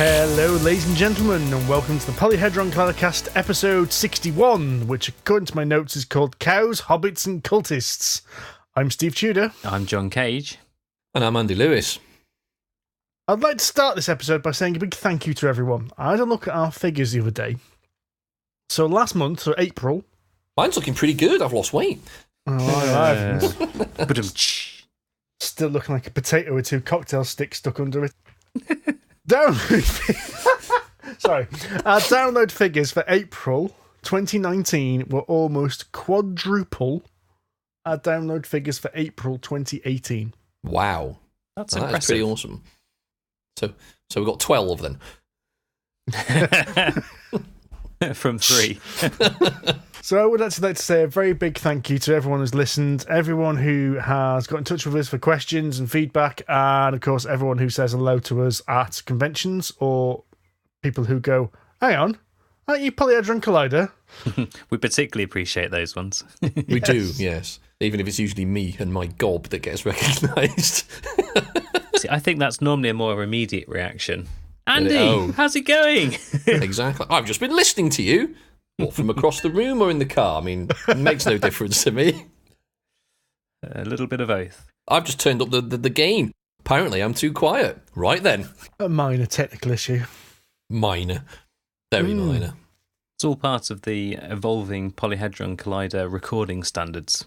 Hello, ladies and gentlemen, and welcome to the Polyhedron Colorcast episode 61, which, according to my notes, is called Cows, Hobbits, and Cultists. I'm Steve Tudor. I'm John Cage. And I'm Andy Lewis. I'd like to start this episode by saying a big thank you to everyone. I had a look at our figures the other day. So last month, so April... Mine's looking pretty good. I've lost weight. Oh, I haven't. Still looking like a potato with two cocktail sticks stuck under it. Sorry. Our download figures for April 2019 were almost quadruple our download figures for April 2018. Wow. That's That's pretty awesome. So we've got 12 then. From 3. So I would actually like to say a very big thank you to everyone who's listened, everyone who has got in touch with us for questions and feedback, and of course everyone who says hello to us at conventions, or people who go, hang on, aren't you Polyhedron Collider? We particularly appreciate those ones. We do, yes. Even if it's usually me and my gob that gets recognised. See, I think that's normally a more immediate reaction. Andy, how's it going? Exactly. I've just been listening to you. What, from across the room or in the car? I mean, it makes no difference to me. A little bit of both. I've just turned up the gain. Apparently, I'm too quiet. Right then. A minor technical issue. Minor. Very minor. It's all part of the evolving Polyhedron Collider recording standards.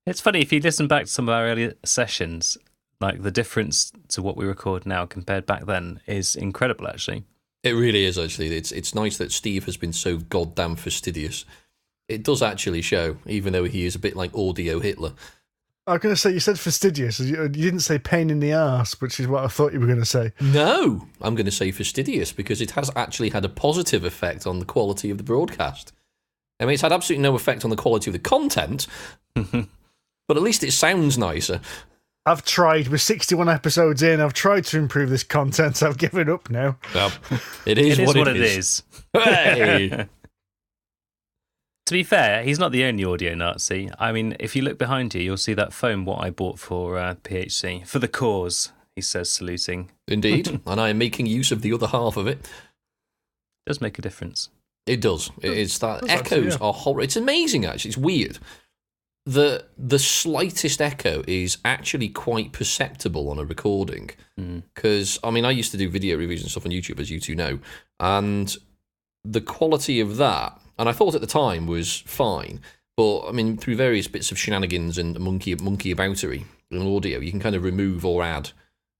It's funny, if you listen back to some of our earlier sessions, like the difference to what we record now compared back then is incredible, actually. It really is, actually. It's nice that Steve has been so goddamn fastidious. It does actually show, even though he is a bit like Audio Hitler. I was going to say, you said fastidious. You didn't say pain in the arse, which is what I thought you were going to say. No, I'm going to say fastidious, because it has actually had a positive effect on the quality of the broadcast. I mean, it's had absolutely no effect on the quality of the content, but at least it sounds nicer. I've tried. We're 61 episodes in. I've tried to improve this content. I've given up now. Well, it is what it is. Hey! To be fair, he's not the only audio Nazi. I mean, if you look behind you, you'll see that foam what I bought for PHC. For the cause, he says, saluting. Indeed, and I am making use of the other half of it. Does make a difference. It does. It's that echoes are horrible. It's amazing, actually. It's weird. The slightest echo is actually quite perceptible on a recording. Because, I mean, I used to do video reviews and stuff on YouTube, as you two know, and the quality of that, and I thought at the time was fine, but, I mean, through various bits of shenanigans and monkey aboutery in audio, you can kind of remove or add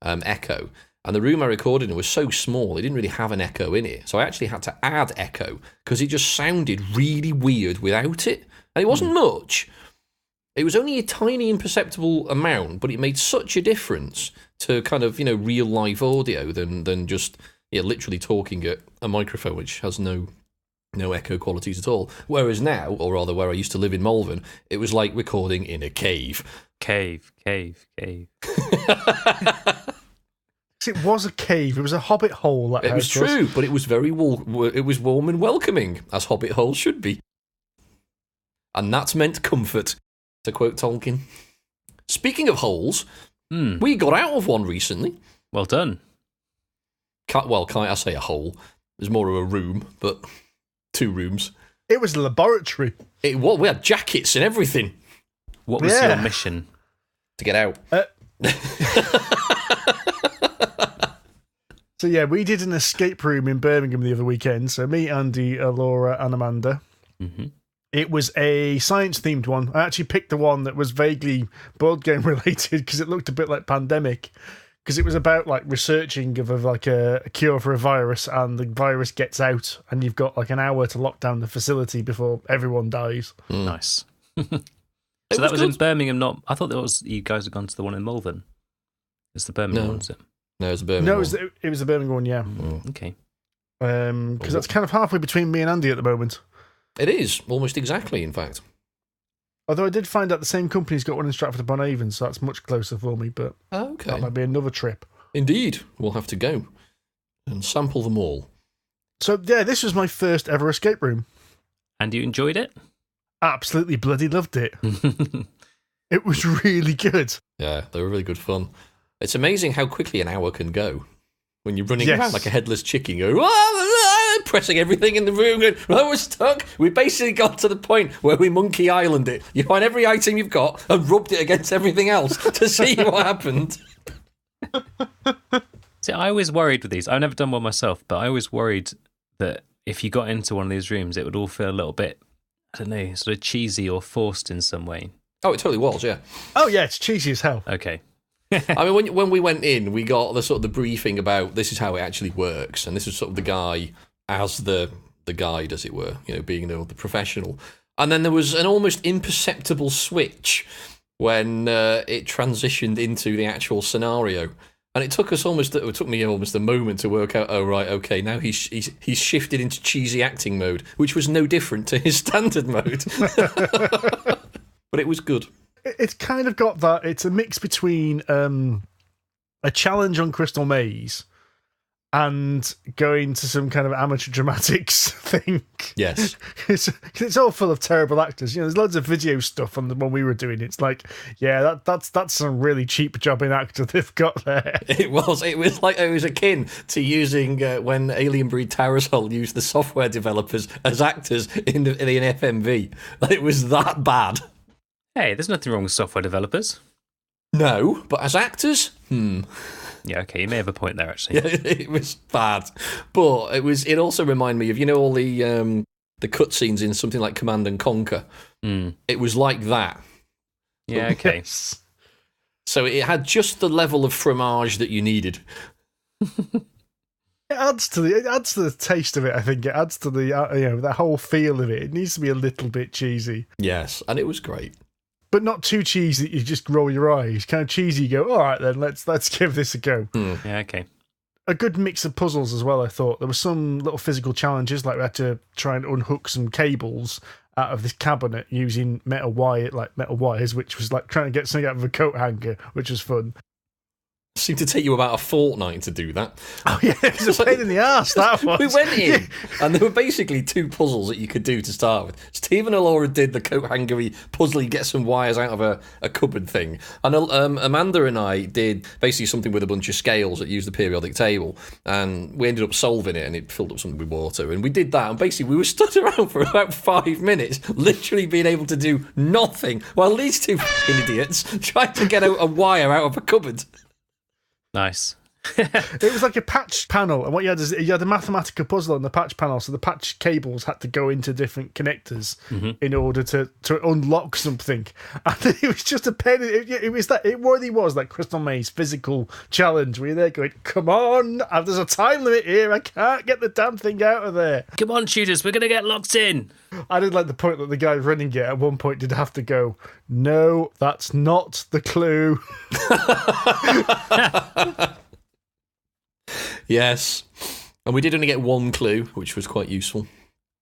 echo. And the room I recorded in was so small, it didn't really have an echo in it. So I actually had to add echo, because it just sounded really weird without it. And it wasn't much. It was only a tiny imperceptible amount, but it made such a difference to kind of, real life audio than just literally talking at a microphone, which has no echo qualities at all. Whereas now, or rather where I used to live in Malvern, it was like recording in a cave. Cave. It was a cave. It was a hobbit hole. It was true, but it was it was warm and welcoming, as hobbit holes should be. And that's meant comfort, to quote Tolkien. Speaking of holes, we got out of one recently. Well done. Can't I say a hole? It was more of a room, but 2 rooms. It was a laboratory. We had jackets and everything. What was your mission? To get out. So we did an escape room in Birmingham the other weekend. So me, Andy, Laura and Amanda. Mm-hmm. It was a science-themed one. I actually picked the one that was vaguely board game related because it looked a bit like Pandemic. Because it was about researching of a cure for a virus, and the virus gets out, and you've got an hour to lock down the facility before everyone dies. Nice. So that was in Birmingham. I thought you guys had gone to the one in Malvern. It's the Birmingham one, is it? No, it was the Birmingham one. No, it was the Birmingham one, yeah. Okay. Because that's kind of halfway between me and Andy at the moment. It is, almost exactly, in fact. Although I did find out the same company's got one in Stratford-upon-Avon, so that's much closer for me, but that might be another trip. Indeed, we'll have to go and sample them all. So, this was my first ever escape room. And you enjoyed it? Absolutely bloody loved it. It was really good. Yeah, they were really good fun. It's amazing how quickly an hour can go. when you're running around like a headless chicken, going, pressing everything in the room, going, we're stuck. We basically got to the point where we Monkey Island it. You find every item you've got and rubbed it against everything else to see what happened. See, I always worried with these. I've never done one myself, but I always worried that if you got into one of these rooms, it would all feel a little bit, I don't know, sort of cheesy or forced in some way. Oh, it totally was, yeah. Oh, yeah, it's cheesy as hell. Okay. I mean, when we went in, we got the sort of the briefing about this is how it actually works, and this is sort of the guy as the guide, as it were, being the professional. And then there was an almost imperceptible switch when it transitioned into the actual scenario. And it took me almost a moment to work out, oh, right, okay, now he's shifted into cheesy acting mode, which was no different to his standard mode. But it was good. It's kind of got that, it's a mix between a challenge on Crystal Maze and going to some kind of amateur dramatics thing. Yes. It's all full of terrible actors. There's loads of video stuff on the one we were doing. It's like, yeah, that's some really cheap jobbing actor they've got there. It was akin to using when Alien Breed Tarasol used the software developers as actors in an FMV. It was that bad. Hey, there's nothing wrong with software developers. No, but as actors, Yeah, okay, you may have a point there, actually. Yeah, it was bad. But it also reminded me of, all the cutscenes in something like Command and Conquer. It was like that. Yeah, okay. Yes. So it had just the level of fromage that you needed. It adds to the taste of it, I think. It adds to the the whole feel of it. It needs to be a little bit cheesy. Yes, and it was great. But not too cheesy that you just roll your eyes. Kind of cheesy, you go, all right then, let's give this a go. Yeah, okay. A good mix of puzzles as well, I thought. There were some little physical challenges, like we had to try and unhook some cables out of this cabinet using metal wires, which was like trying to get something out of a coat hanger, which was fun. Seemed to take you about a fortnight to do that. Oh yeah, it was a pain in the arse, that was. We went in, and there were basically two puzzles that you could do to start with. Stephen and Laura did the coat hangery puzzle, you get some wires out of a cupboard thing. And Amanda and I did basically something with a bunch of scales that used the periodic table, and we ended up solving it, and it filled up something with water. And we did that, and basically we were stood around for about 5 minutes, literally being able to do nothing, while these two idiots tried to get a wire out of a cupboard. Nice. It was like a patch panel, and what you had is you had a Mathematica puzzle on the patch panel, so the patch cables had to go into different connectors in order to unlock something. And it was just a pain. It really was like Crystal Maze physical challenge where you're there going, come on, there's a time limit here, I can't get the damn thing out of there. Come on, shooters, we're going to get locked in. I did like the point that the guy running it at one point did have to go, no, that's not the clue. Yes, and we did only get one clue, which was quite useful.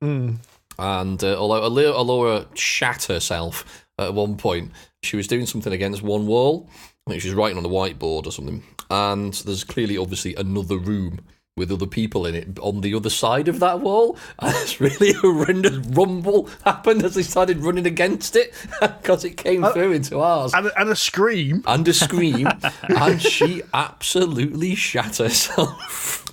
And although Alora shat herself at one point, she was doing something against one wall. I think she was writing on a whiteboard or something, and there's clearly, obviously, another room with other people in it on the other side of that wall. And this really horrendous rumble happened as they started running against it because it came through into ours. And a scream. And a scream. And she absolutely shat herself.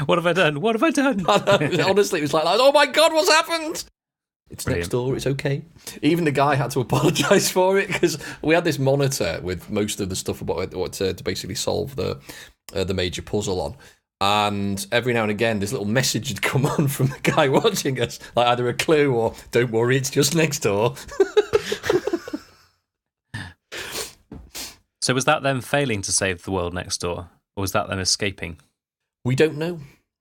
What have I done? What have I done? Honestly, it was like, oh my God, what's happened? It's Brilliant. next door, it's okay. Even the guy had to apologise for it because we had this monitor with most of the stuff about what to basically solve the major puzzle on. And every now and again, this little message had come on from the guy watching us, like either a clue or "Don't worry, it's just next door." So was that them failing to save the world next door, or was that them escaping? We don't know.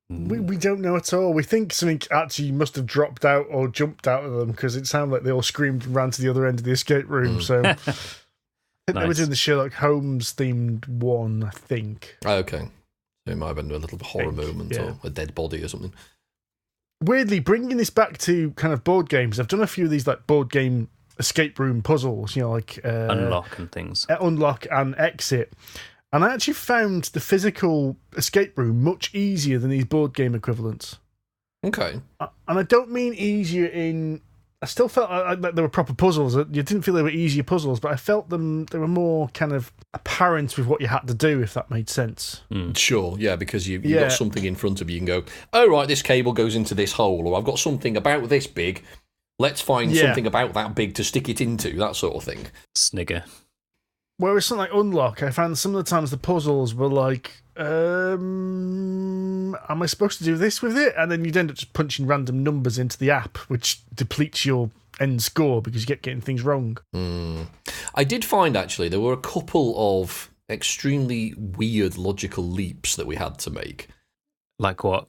We don't know at all. We think something actually must have dropped out or jumped out of them because it sounded like they all screamed and ran to the other end of the escape room. So I think they were doing the Sherlock Holmes themed one, I think. Oh, okay. It might have been a little horror moment or a dead body or something. Weirdly, bringing this back to kind of board games, I've done a few of these like board game escape room puzzles, like Unlock and things. Unlock and Exit. And I actually found the physical escape room much easier than these board game equivalents. Okay. And I don't mean easier in I still felt like there were proper puzzles. You didn't feel they were easier puzzles, but I felt they were more kind of apparent with what you had to do, if that made sense. Sure, yeah, because you've got something in front of you and go, oh, right, this cable goes into this hole, or I've got something about this big. Let's find something about that big to stick it into, that sort of thing. Snigger. Whereas something like Unlock, I found some of the times the puzzles were like, am I supposed to do this with it? And then you'd end up just punching random numbers into the app, which depletes your end score because you kept getting things wrong. I did find, actually, there were a couple of extremely weird logical leaps that we had to make. Like what?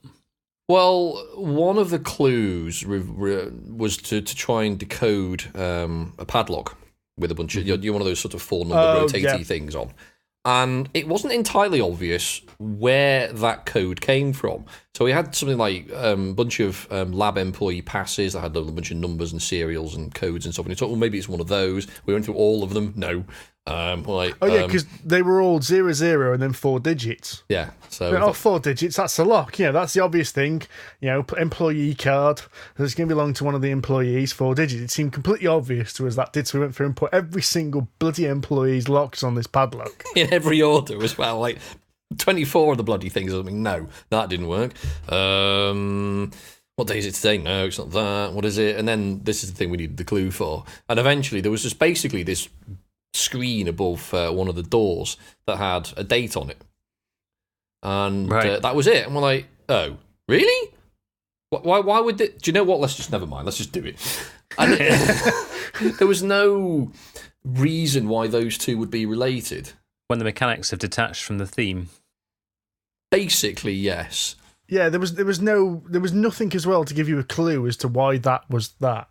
Well, one of the clues was to try and decode a padlock with a bunch of you're one of those sort of 4-number rotatey things on, and it wasn't entirely obvious where that code came from. So we had something like a bunch of lab employee passes that had a bunch of numbers and serials and codes and stuff. And you thought, well, maybe it's one of those. We went through all of them. No. Because they were all 00 and then 4 digits. Yeah. So 4 digits, that's a lock. That's the obvious thing. Employee card. It's going to belong to one of the employees, 4 digits. It seemed completely obvious to us that did. So we went through and put every single bloody employee's locks on this padlock. In every order as well. Like 24 of the bloody things. I mean, no, that didn't work. What day is it today? No, it's not that. What is it? And then this is the thing we needed the clue for. And eventually there was just basically this screen above one of the doors that had a date on it. And that was it. And we're like, oh, really? Why would it? Do you know what? Never mind. Let's just do it. And there was no reason why those two would be related. When the mechanics have detached from the theme. Basically, yes. Yeah, there was nothing as well to give you a clue as to why that was that.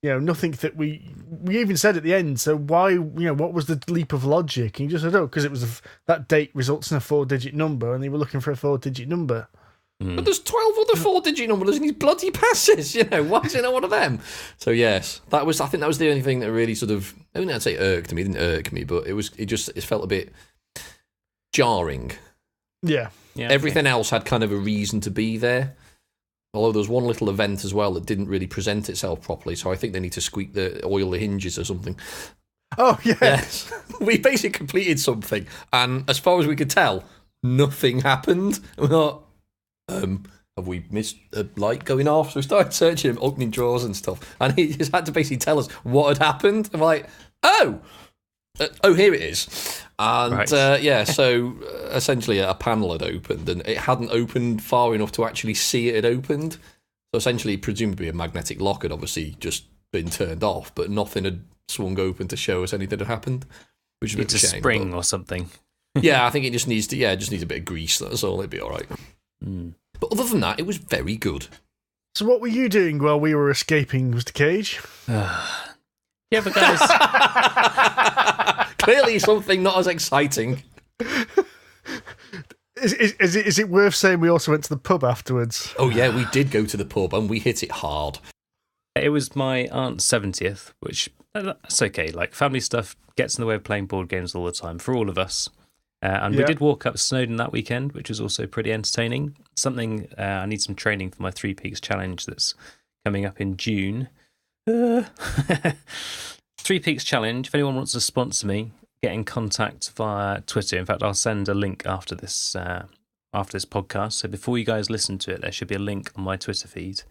Nothing that we even said at the end. So why, what was the leap of logic? And you just said, because it was that date results in a 4-digit number, and they were looking for a 4-digit number. But there's 12 other 4-digit numbers in these bloody passes. Why is it not one of them? So yes, I think that was the only thing that really sort of, I wouldn't say irked me. It didn't irk me, but it felt a bit jarring. Yeah. Everything else had kind of a reason to be there. Although there was one little event as well that didn't really present itself properly, so I think they need to oil the hinges or something. Oh, yeah. Yes. We basically completed something, and as far as we could tell, nothing happened. We thought, have we missed a light going off? So we started searching him, opening drawers and stuff, and he just had to basically tell us what had happened. I'm like, here it is. And so essentially a panel had opened, and it hadn't opened far enough to actually see it had opened. So essentially, presumably a magnetic lock had obviously just been turned off, but nothing had swung open to show us anything had happened. Which is a bit of a shame, spring or something. Yeah, I think it just needs a bit of grease. That's all. It'd be all right. But other than that, it was very good. So what were you doing while we were escaping, Mr. Cage? Yeah, but guys... Clearly something not as exciting. Is it worth saying we also went to the pub afterwards? Oh, yeah, we did go to the pub, and we hit it hard. It was my aunt's 70th, which, that's okay. Like, family stuff gets in the way of playing board games all the time, for all of us. And we did walk up Snowdon that weekend, which was also pretty entertaining. Something, I need some training for my 3 Peaks challenge that's coming up in June. 3 Peaks challenge. If anyone wants to sponsor me, get in contact via Twitter. In fact, I'll send a link after this podcast. So before you guys listen to it, there should be a link on my Twitter feed.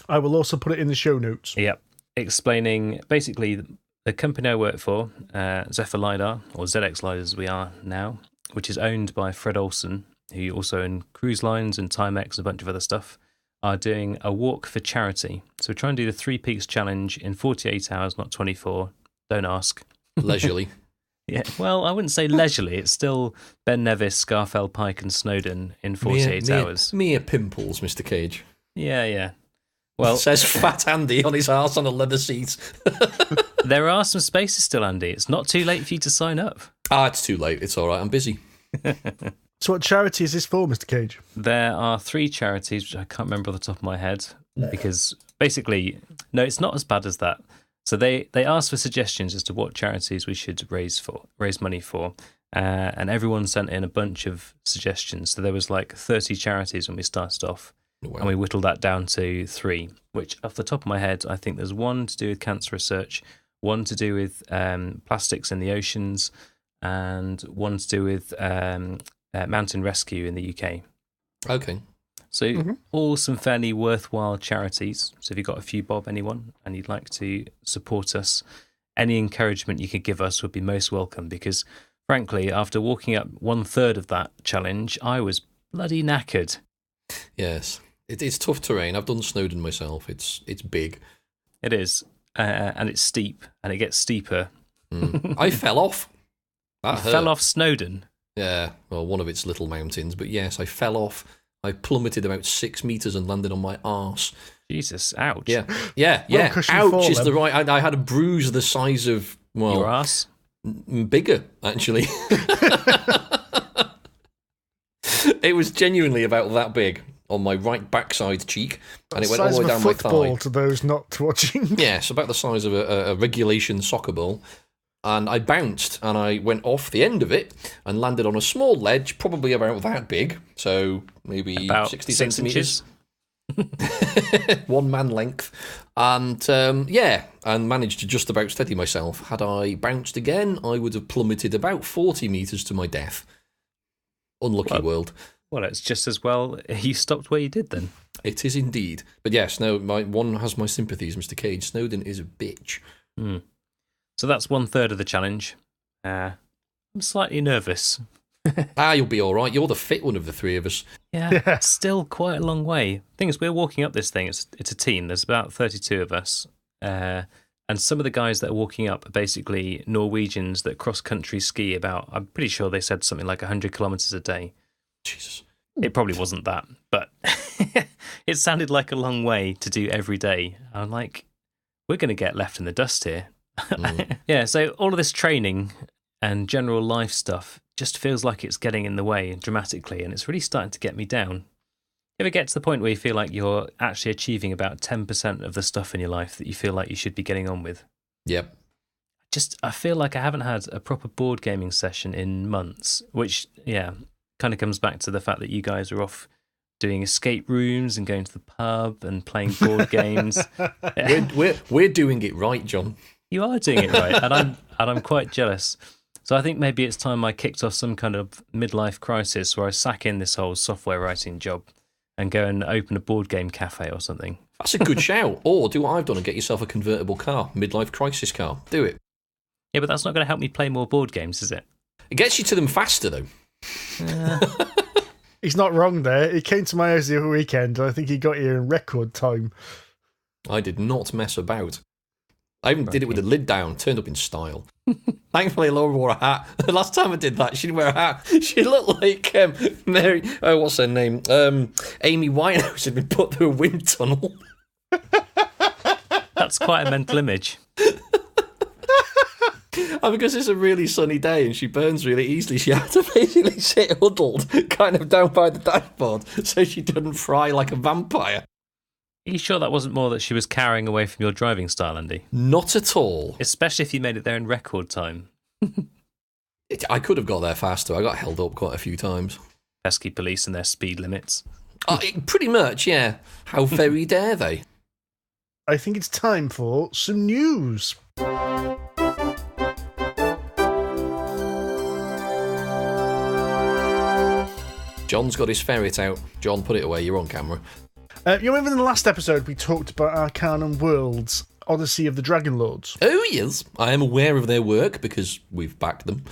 I will also put it in the show notes. Yep, explaining basically the company I work for, Zephyr Lidar, or ZX Lidar as we are now, which is owned by Fred Olsen, who also own Cruise Lines and Timex and a bunch of other stuff, are doing a walk for charity. So we're trying to do the 3 Peaks challenge in 48 hours, not 24. Don't ask. Leisurely. Yeah, well, I wouldn't say leisurely. It's still Ben Nevis, Scarfell Pike and Snowdon in 48 hours. Mere pimples, Mr. Cage. Yeah. Well, says Fat Andy on his arse on a leather seat. There are some spaces still, Andy. It's not too late for you to sign up. It's too late. It's all right. I'm busy. So what charity is this for, Mr. Cage? There are 3 charities, which I can't remember off the top of my head, because basically, no, it's not as bad as that. So they asked for suggestions as to what charities we should raise money for, and everyone sent in a bunch of suggestions. So there was like 30 charities when we started off, Wow. And we whittled that down to 3, which off the top of my head, I think there's 1 to do with cancer research, 1 to do with plastics in the oceans, and 1 to do with mountain rescue in the UK. Okay. So all some fairly worthwhile charities. So if you've got a few bob, anyone, and you'd like to support us, any encouragement you could give us would be most welcome, because frankly, after walking up 1/3 of that challenge, I was bloody knackered. Yes. It's tough terrain. I've done Snowdon myself. It's big. It is. And it's steep, and it gets steeper. I fell off. That hurt. Fell off Snowdon? Yeah, well, one of its little mountains. But yes, I fell off. I plummeted about 6 metres and landed on my arse. Jesus, ouch. Yeah. Ouch is the right... I had a bruise the size of, well... Your arse? Bigger, actually. It was genuinely about that big on my right backside cheek, and it went all the way down my thigh. To those not watching. Yes, about the size of a regulation soccer ball. And I bounced, and I went off the end of it and landed on a small ledge, probably about that big, so maybe about 60 6 centimetres. 1 man length. And, and managed to just about steady myself. Had I bounced again, I would have plummeted about 40 metres to my death. Unlucky world. Well, it's just as well you stopped where you did then. It is indeed. But yes, no, one has my sympathies, Mr. Cage. Snowdon is a bitch. So that's 1/3 of the challenge. I'm slightly nervous. You'll be all right. You're the fit one of the 3 of us. Yeah, still quite a long way. Thing is, we're walking up this thing. It's a team. There's about 32 of us. And some of the guys that are walking up are basically Norwegians that cross-country ski about, I'm pretty sure they said something like 100 kilometres a day. Jesus. It probably wasn't that, but it sounded like a long way to do every day. I'm like, we're going to get left in the dust here. Yeah, so all of this training and general life stuff just feels like it's getting in the way dramatically, and it's really starting to get me down. You ever get to the point where you feel like you're actually achieving about 10% of the stuff in your life that you feel like you should be getting on with? Yep. I feel like I haven't had a proper board gaming session in months, which, kind of comes back to the fact that you guys are off doing escape rooms and going to the pub and playing board games. We're doing it right, John. You are doing it right, and I'm quite jealous. So I think maybe it's time I kicked off some kind of midlife crisis where I sack in this whole software writing job and go and open a board game cafe or something. That's a good shout. Or do what I've done and get yourself a convertible car, midlife crisis car. Do it. Yeah, but that's not going to help me play more board games, is it? It gets you to them faster, though. He's not wrong there. He came to my house the other weekend, and I think he got here in record time. I did not mess about. I even did it with the lid down, turned up in style. Thankfully, Laura wore a hat. The last time I did that, she didn't wear a hat. She looked like Mary. Oh, what's her name? Amy Winehouse had been put through a wind tunnel. That's quite a mental image. And because it's a really sunny day and she burns really easily, she had to basically sit huddled, kind of down by the dashboard, so she doesn't fry like a vampire. Are you sure that wasn't more that she was carrying away from your driving style, Andy? Not at all. Especially if you made it there in record time. I could have got there faster. I got held up quite a few times. Pesky police and their speed limits. Pretty much, yeah. How very dare they? I think it's time for some news. John's got his ferret out. John, put it away. You're on camera. You remember in the last episode we talked about Arcanum Worlds, Odyssey of the Dragon Lords? Oh, yes. I am aware of their work because we've backed them.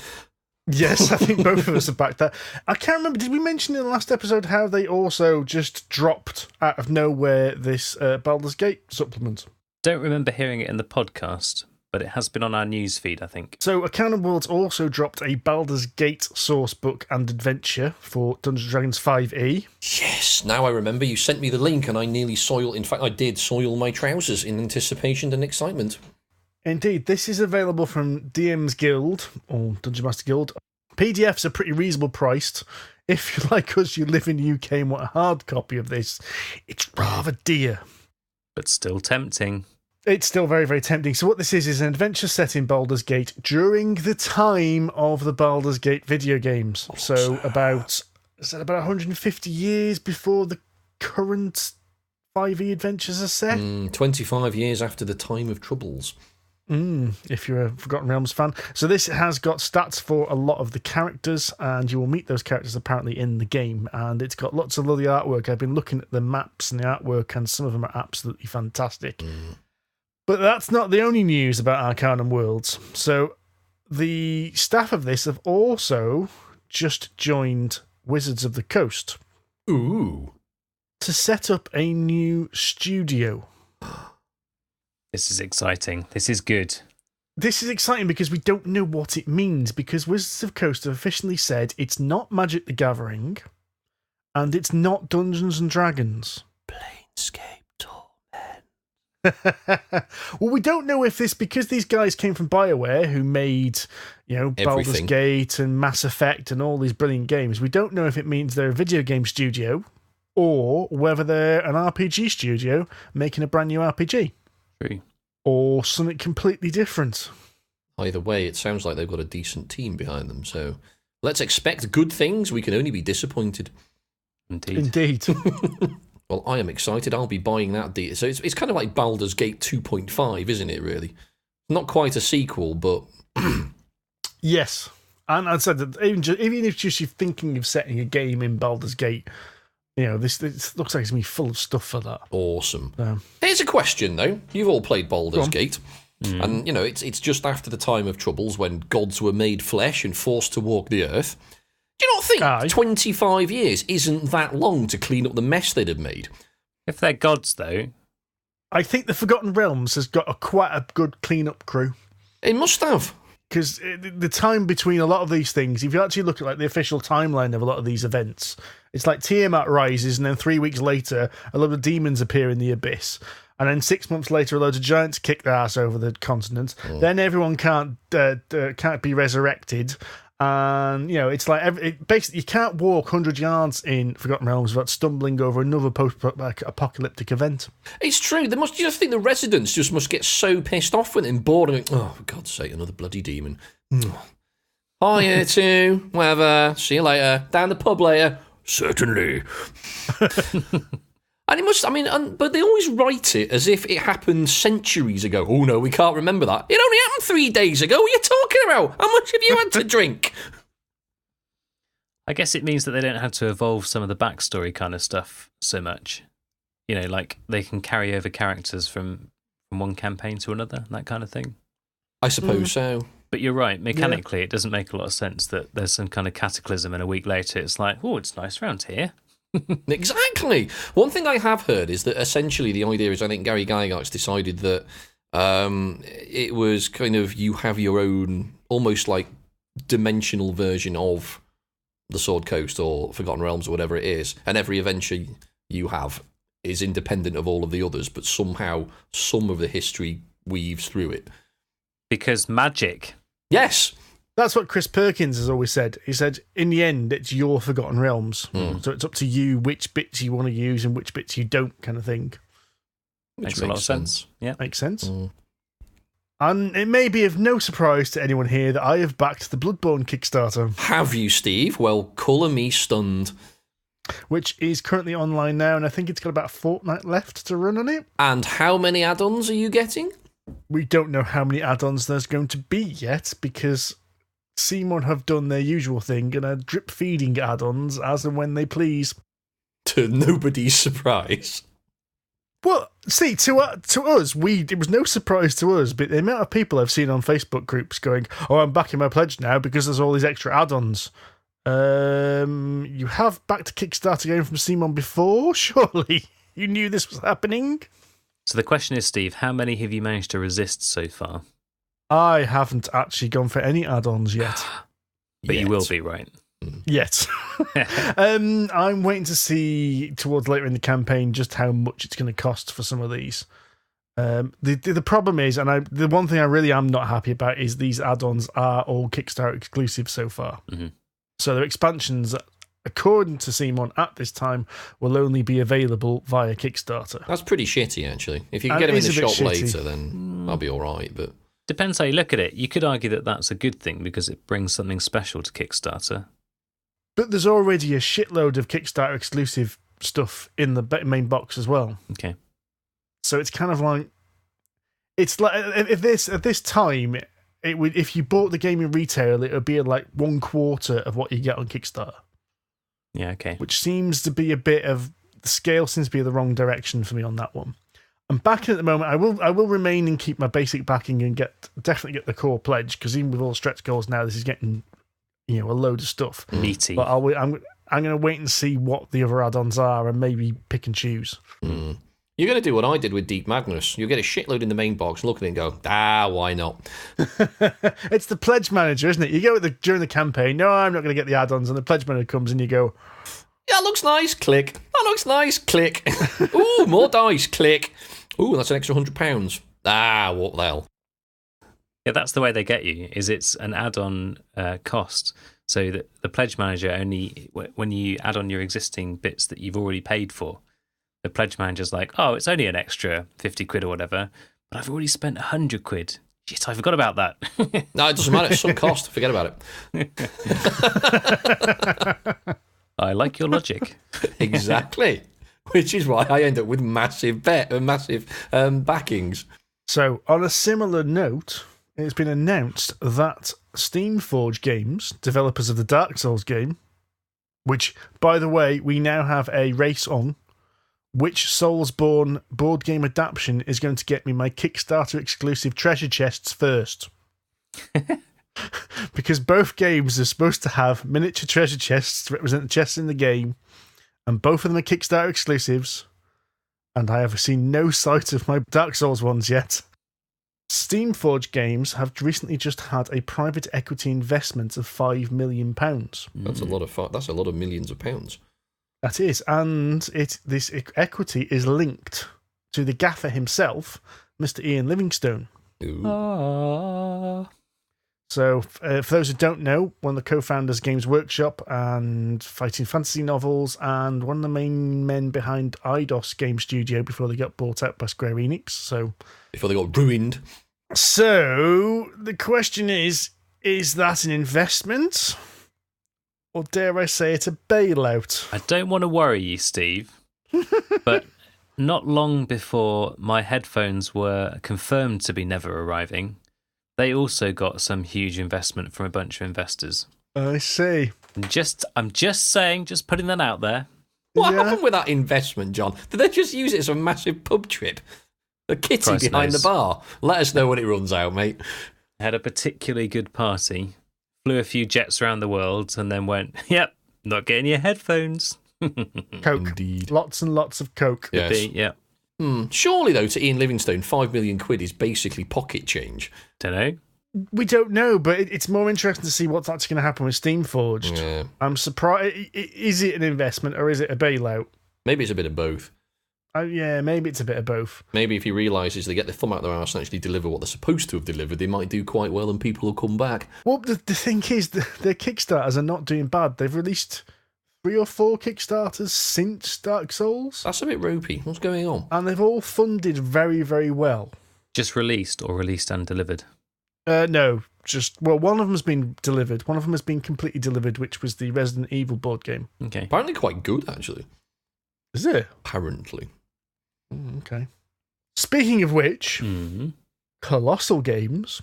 Yes, I think both of us have backed that. I can't remember, did we mention in the last episode how they also just dropped out of nowhere this Baldur's Gate supplement? Don't remember hearing it in the podcast, but it has been on our news feed, I think. So Arcanum Worlds also dropped a Baldur's Gate source book and adventure for Dungeons & Dragons 5e. Yes, now I remember. You sent me the link and I nearly soiled... In fact, I did soil my trousers in anticipation and excitement. Indeed, this is available from DM's Guild, or Dungeon Master Guild. PDFs are pretty reasonable priced. If you're like us, you live in the UK and want a hard copy of this, it's rather dear. But still tempting. It's still very, very tempting. So what this is an adventure set in Baldur's Gate during the time of the Baldur's Gate video games. So about 150 years before the current 5e adventures are set. 25 years after the time of troubles. If you're a Forgotten Realms fan. So this has got stats for a lot of the characters, and you will meet those characters apparently in the game. And it's got lots of lovely artwork. I've been looking at the maps and the artwork, and some of them are absolutely fantastic. But that's not the only news about Arcanum Worlds. So the staff of this have also just joined Wizards of the Coast. Ooh. To set up a new studio. This is exciting. This is good. This is exciting because we don't know what it means, because Wizards of the Coast have officially said it's not Magic the Gathering and it's not Dungeons and Dragons. Planescape Torment. Well, we don't know if this, because these guys came from BioWare, who made, Baldur's Gate and Mass Effect and all these brilliant games. We don't know if it means they're a video game studio or whether they're an RPG studio making a brand new RPG. True. Or something completely different. Either way, it sounds like they've got a decent team behind them, so let's expect good things. We can only be disappointed. Indeed. Well, I am excited. I'll be buying that. So it's kind of like Baldur's Gate 2.5, isn't it, really? Not quite a sequel, but... Yes. And I said that even if just you're thinking of setting a game in Baldur's Gate, this looks like it's going to be full of stuff for that. Awesome. Here's a question, though. You've all played Baldur's Gate. And, it's just after the time of troubles when gods were made flesh and forced to walk the earth. Do you not think 25 years isn't that long to clean up the mess they'd have made? If they're gods, though... I think the Forgotten Realms has got quite a good clean-up crew. It must have. Because the time between a lot of these things, if you actually look at the official timeline of a lot of these events, it's like Tiamat rises, and then 3 weeks later, a lot of demons appear in the abyss. And then 6 months later, a load of giants kick their ass over the continent. Then everyone can't be resurrected. And, it's like, basically, you can't walk 100 yards in Forgotten Realms without stumbling over another post-apocalyptic event. It's true. You just think the residents just must get so pissed off when they're bored and going, for God's sake, another bloody demon. Hiya to whatever. See you later. Down the pub later. Certainly. And it must, but they always write it as if it happened centuries ago. Oh no, we can't remember that. It only happened 3 days ago. What are you talking about? How much have you had to drink? I guess it means that they don't have to evolve some of the backstory kind of stuff so much. Like they can carry over characters from one campaign to another, that kind of thing. I suppose so. But you're right, mechanically it doesn't make a lot of sense that there's some kind of cataclysm and a week later it's like, oh, it's nice around here. Exactly. One thing I have heard is that essentially the idea is, I think Gary Gygax decided that it was kind of, you have your own almost like dimensional version of the Sword Coast or Forgotten Realms or whatever it is, and every adventure you have is independent of all of the others, but somehow some of the history weaves through it. Because magic. Yes. That's what Chris Perkins has always said. He said, in the end, it's your Forgotten Realms. So it's up to you which bits you want to use and which bits you don't, kind of thing. Which makes a lot of sense. Yeah. Makes sense. And it may be of no surprise to anyone here that I have backed the Bloodborne Kickstarter. Have you, Steve? Well, colour me stunned. Which is currently online now, and I think it's got about a fortnight left to run on it. And how many add-ons are you getting? We don't know how many add-ons there's going to be yet, because Simon have done their usual thing and are drip-feeding add-ons as and when they please. To nobody's surprise. Well, see, to us, it was no surprise to us, but the amount of people I've seen on Facebook groups going, oh, I'm backing my pledge now because there's all these extra add-ons. You have backed a Kickstarter game from Simon before, surely? You knew this was happening? So the question is, Steve, how many have you managed to resist so far? I haven't actually gone for any add-ons yet. But you will be, right? Yet. I'm waiting to see towards later in the campaign just how much it's going to cost for some of these. The problem is, and the one thing I really am not happy about is these add-ons are all Kickstarter exclusive so far. Mm-hmm. So their expansions, according to Simon at this time, will only be available via Kickstarter. That's pretty shitty, actually. If you can get them in the shop later, then I'll be all right. But depends how you look at it. You could argue that that's a good thing because it brings something special to Kickstarter. But there's already a shitload of Kickstarter exclusive stuff in the main box as well. Okay. So it's kind of like, it's like at this time, it would, if you bought the game in retail, it would be like 1/4 of what you get on Kickstarter. Yeah. Okay. Which seems to be a bit of, the scale seems to be the wrong direction for me on that one. I'm backing at the moment. I will remain and keep my basic backing and definitely get the core pledge, because even with all stretch goals now, this is getting, a load of stuff. Meaty. But I'm going to wait and see what the other add-ons are and maybe pick and choose. Mm. You're going to do what I did with Deep Madness. You'll get a shitload in the main box, look at it and go, why not? It's the pledge manager, isn't it? You go during the campaign, no, I'm not going to get the add-ons, and the pledge manager comes and you go, yeah, that looks nice, click. That looks nice, click. Ooh, more dice, click. Ooh, that's an extra £100. What the hell? Yeah, that's the way they get you, is it's an add-on cost. So that the pledge manager only, when you add on your existing bits that you've already paid for, the pledge manager's like, oh, it's only an extra 50 quid or whatever, but I've already spent 100 quid. Shit, I forgot about that. No, it doesn't matter. It's some cost. Forget about it. I like your logic. Exactly. Which is why I end up with massive backings. So, on a similar note, it's been announced that Steamforged Games, developers of the Dark Souls game, which, by the way, we now have a race on, which Soulsborne board game adaptation is going to get me my Kickstarter exclusive treasure chests first. Because both games are supposed to have miniature treasure chests to represent the chests in the game, and both of them are Kickstarter exclusives, and I have seen no sight of my Dark Souls ones yet. Steamforged Games have recently just had a private equity investment of £5 million. That's a lot of millions of pounds. That is, and this equity is linked to the gaffer himself, Mr. Ian Livingstone. Ooh. So, for those who don't know, one of the co-founders of Games Workshop and Fighting Fantasy Novels, and one of the main men behind Eidos Game Studio before they got bought out by Square Enix. So, before they got ruined. So, the question is that an investment? Or dare I say it, a bailout? I don't want to worry you, Steve, but not long before my headphones were confirmed to be never arriving, they also got some huge investment from a bunch of investors. I see. I'm just saying, just putting that out there. What happened with that investment, John? Did they just use it as a massive pub trip? A kitty Christ behind knows. the bar. Let us know when it runs out, mate. Had a particularly good party, flew a few jets around the world, and then went, yep, not getting your headphones. Coke. Indeed. Lots and lots of Coke. Yes. Yeah. Surely, though, to Ian Livingstone, £5 million is basically pocket change. Don't know. We don't know, but it's more interesting to see what's actually going to happen with Steamforged. Yeah. I'm surprised. Is it an investment or is it a bailout? Maybe it's a bit of both. Yeah, maybe it's a bit of both. Maybe if he realises they get their thumb out their arse and actually deliver what they're supposed to have delivered, they might do quite well and people will come back. Well, the thing is, their Kickstarters are not doing bad. They've released 3 or 4 Kickstarters since Dark Souls. That's a bit ropey. What's going on? And they've all funded very, very well. Just released or released and delivered? No, one of them has been delivered. One of them has been completely delivered, which was the Resident Evil board game. Okay. Apparently quite good, actually. Is it? Apparently. Okay. Speaking of which, Kollosal Games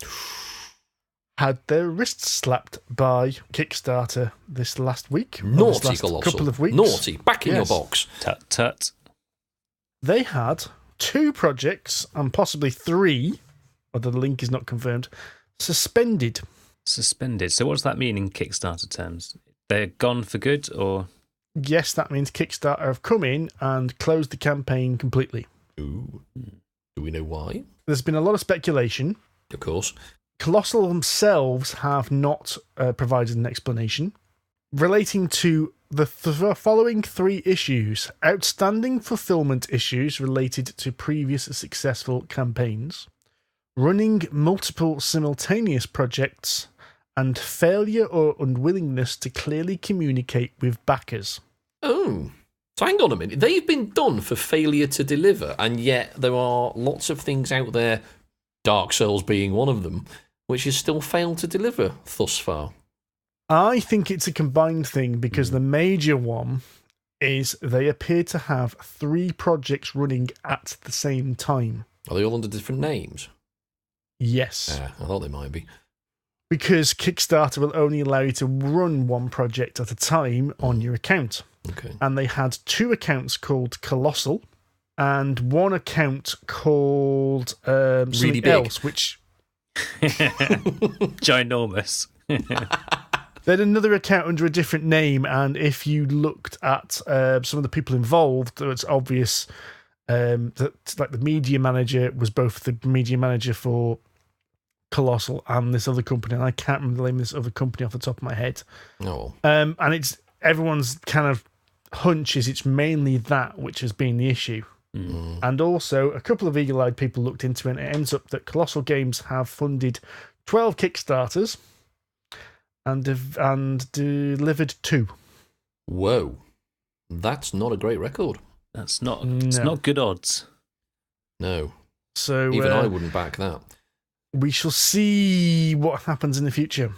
had their wrists slapped by Kickstarter this last week. Naughty last Kollosal. Couple of weeks. Naughty. Back in your box. Tut tut. They had 2 projects, and possibly 3, although the link is not confirmed, suspended. Suspended. So what does that mean in Kickstarter terms? They're gone for good, or...? Yes, that means Kickstarter have come in and closed the campaign completely. Ooh. Do we know why? There's been a lot of speculation. Of course. Kollosal themselves have not provided an explanation relating to the following 3 issues: outstanding fulfillment issues related to previous successful campaigns, running multiple simultaneous projects, and failure or unwillingness to clearly communicate with backers. Oh. So hang on a minute. They've been done for failure to deliver, and yet there are lots of things out there, Dark Souls being one of them, which has still failed to deliver thus far. I think it's a combined thing, because the major one is they appear to have 3 projects running at the same time. Are they all under different names? Yes. Yeah, I thought they might be. Because Kickstarter will only allow you to run one project at a time on your account. Okay. And they had 2 accounts called Kollosal and 1 account called Really something big. else, which... Ginormous. They had another account under a different name, and if you looked at some of the people involved, it's obvious that like the media manager was both the media manager for Kollosal and this other company, and I can't remember the name of this other company off the top of my head. Oh. And it's everyone's kind of hunch is it's mainly that which has been the issue. Mm. And also, a couple of eagle-eyed people looked into it, and it ends up that Kollosal Games have funded 12 Kickstarters and delivered 2. Whoa. That's not a great record. It's not good odds. No. So Even I wouldn't back that. We shall see what happens in the future.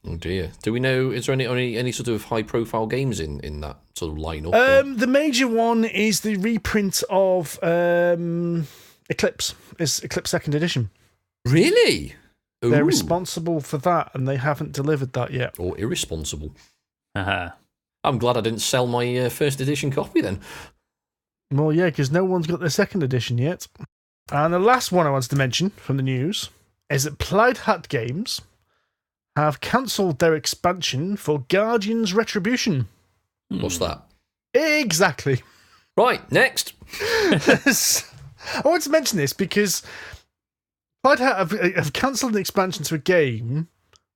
Oh dear. Do we know, is there any sort of high-profile games in that sort of lineup? The major one is the reprint of Eclipse. It's Eclipse 2nd Edition. Really? Ooh. They're responsible for that, and they haven't delivered that yet. Or irresponsible. Haha. I'm glad I didn't sell my first edition copy then. Well, yeah, because no one's got their 2nd edition yet. And the last one I wanted to mention from the news is that Plaid Hat Games have cancelled their expansion for Guardians Retribution. What's that? Exactly. Right, next. I want to mention this because Plaid Hat have cancelled an expansion to a game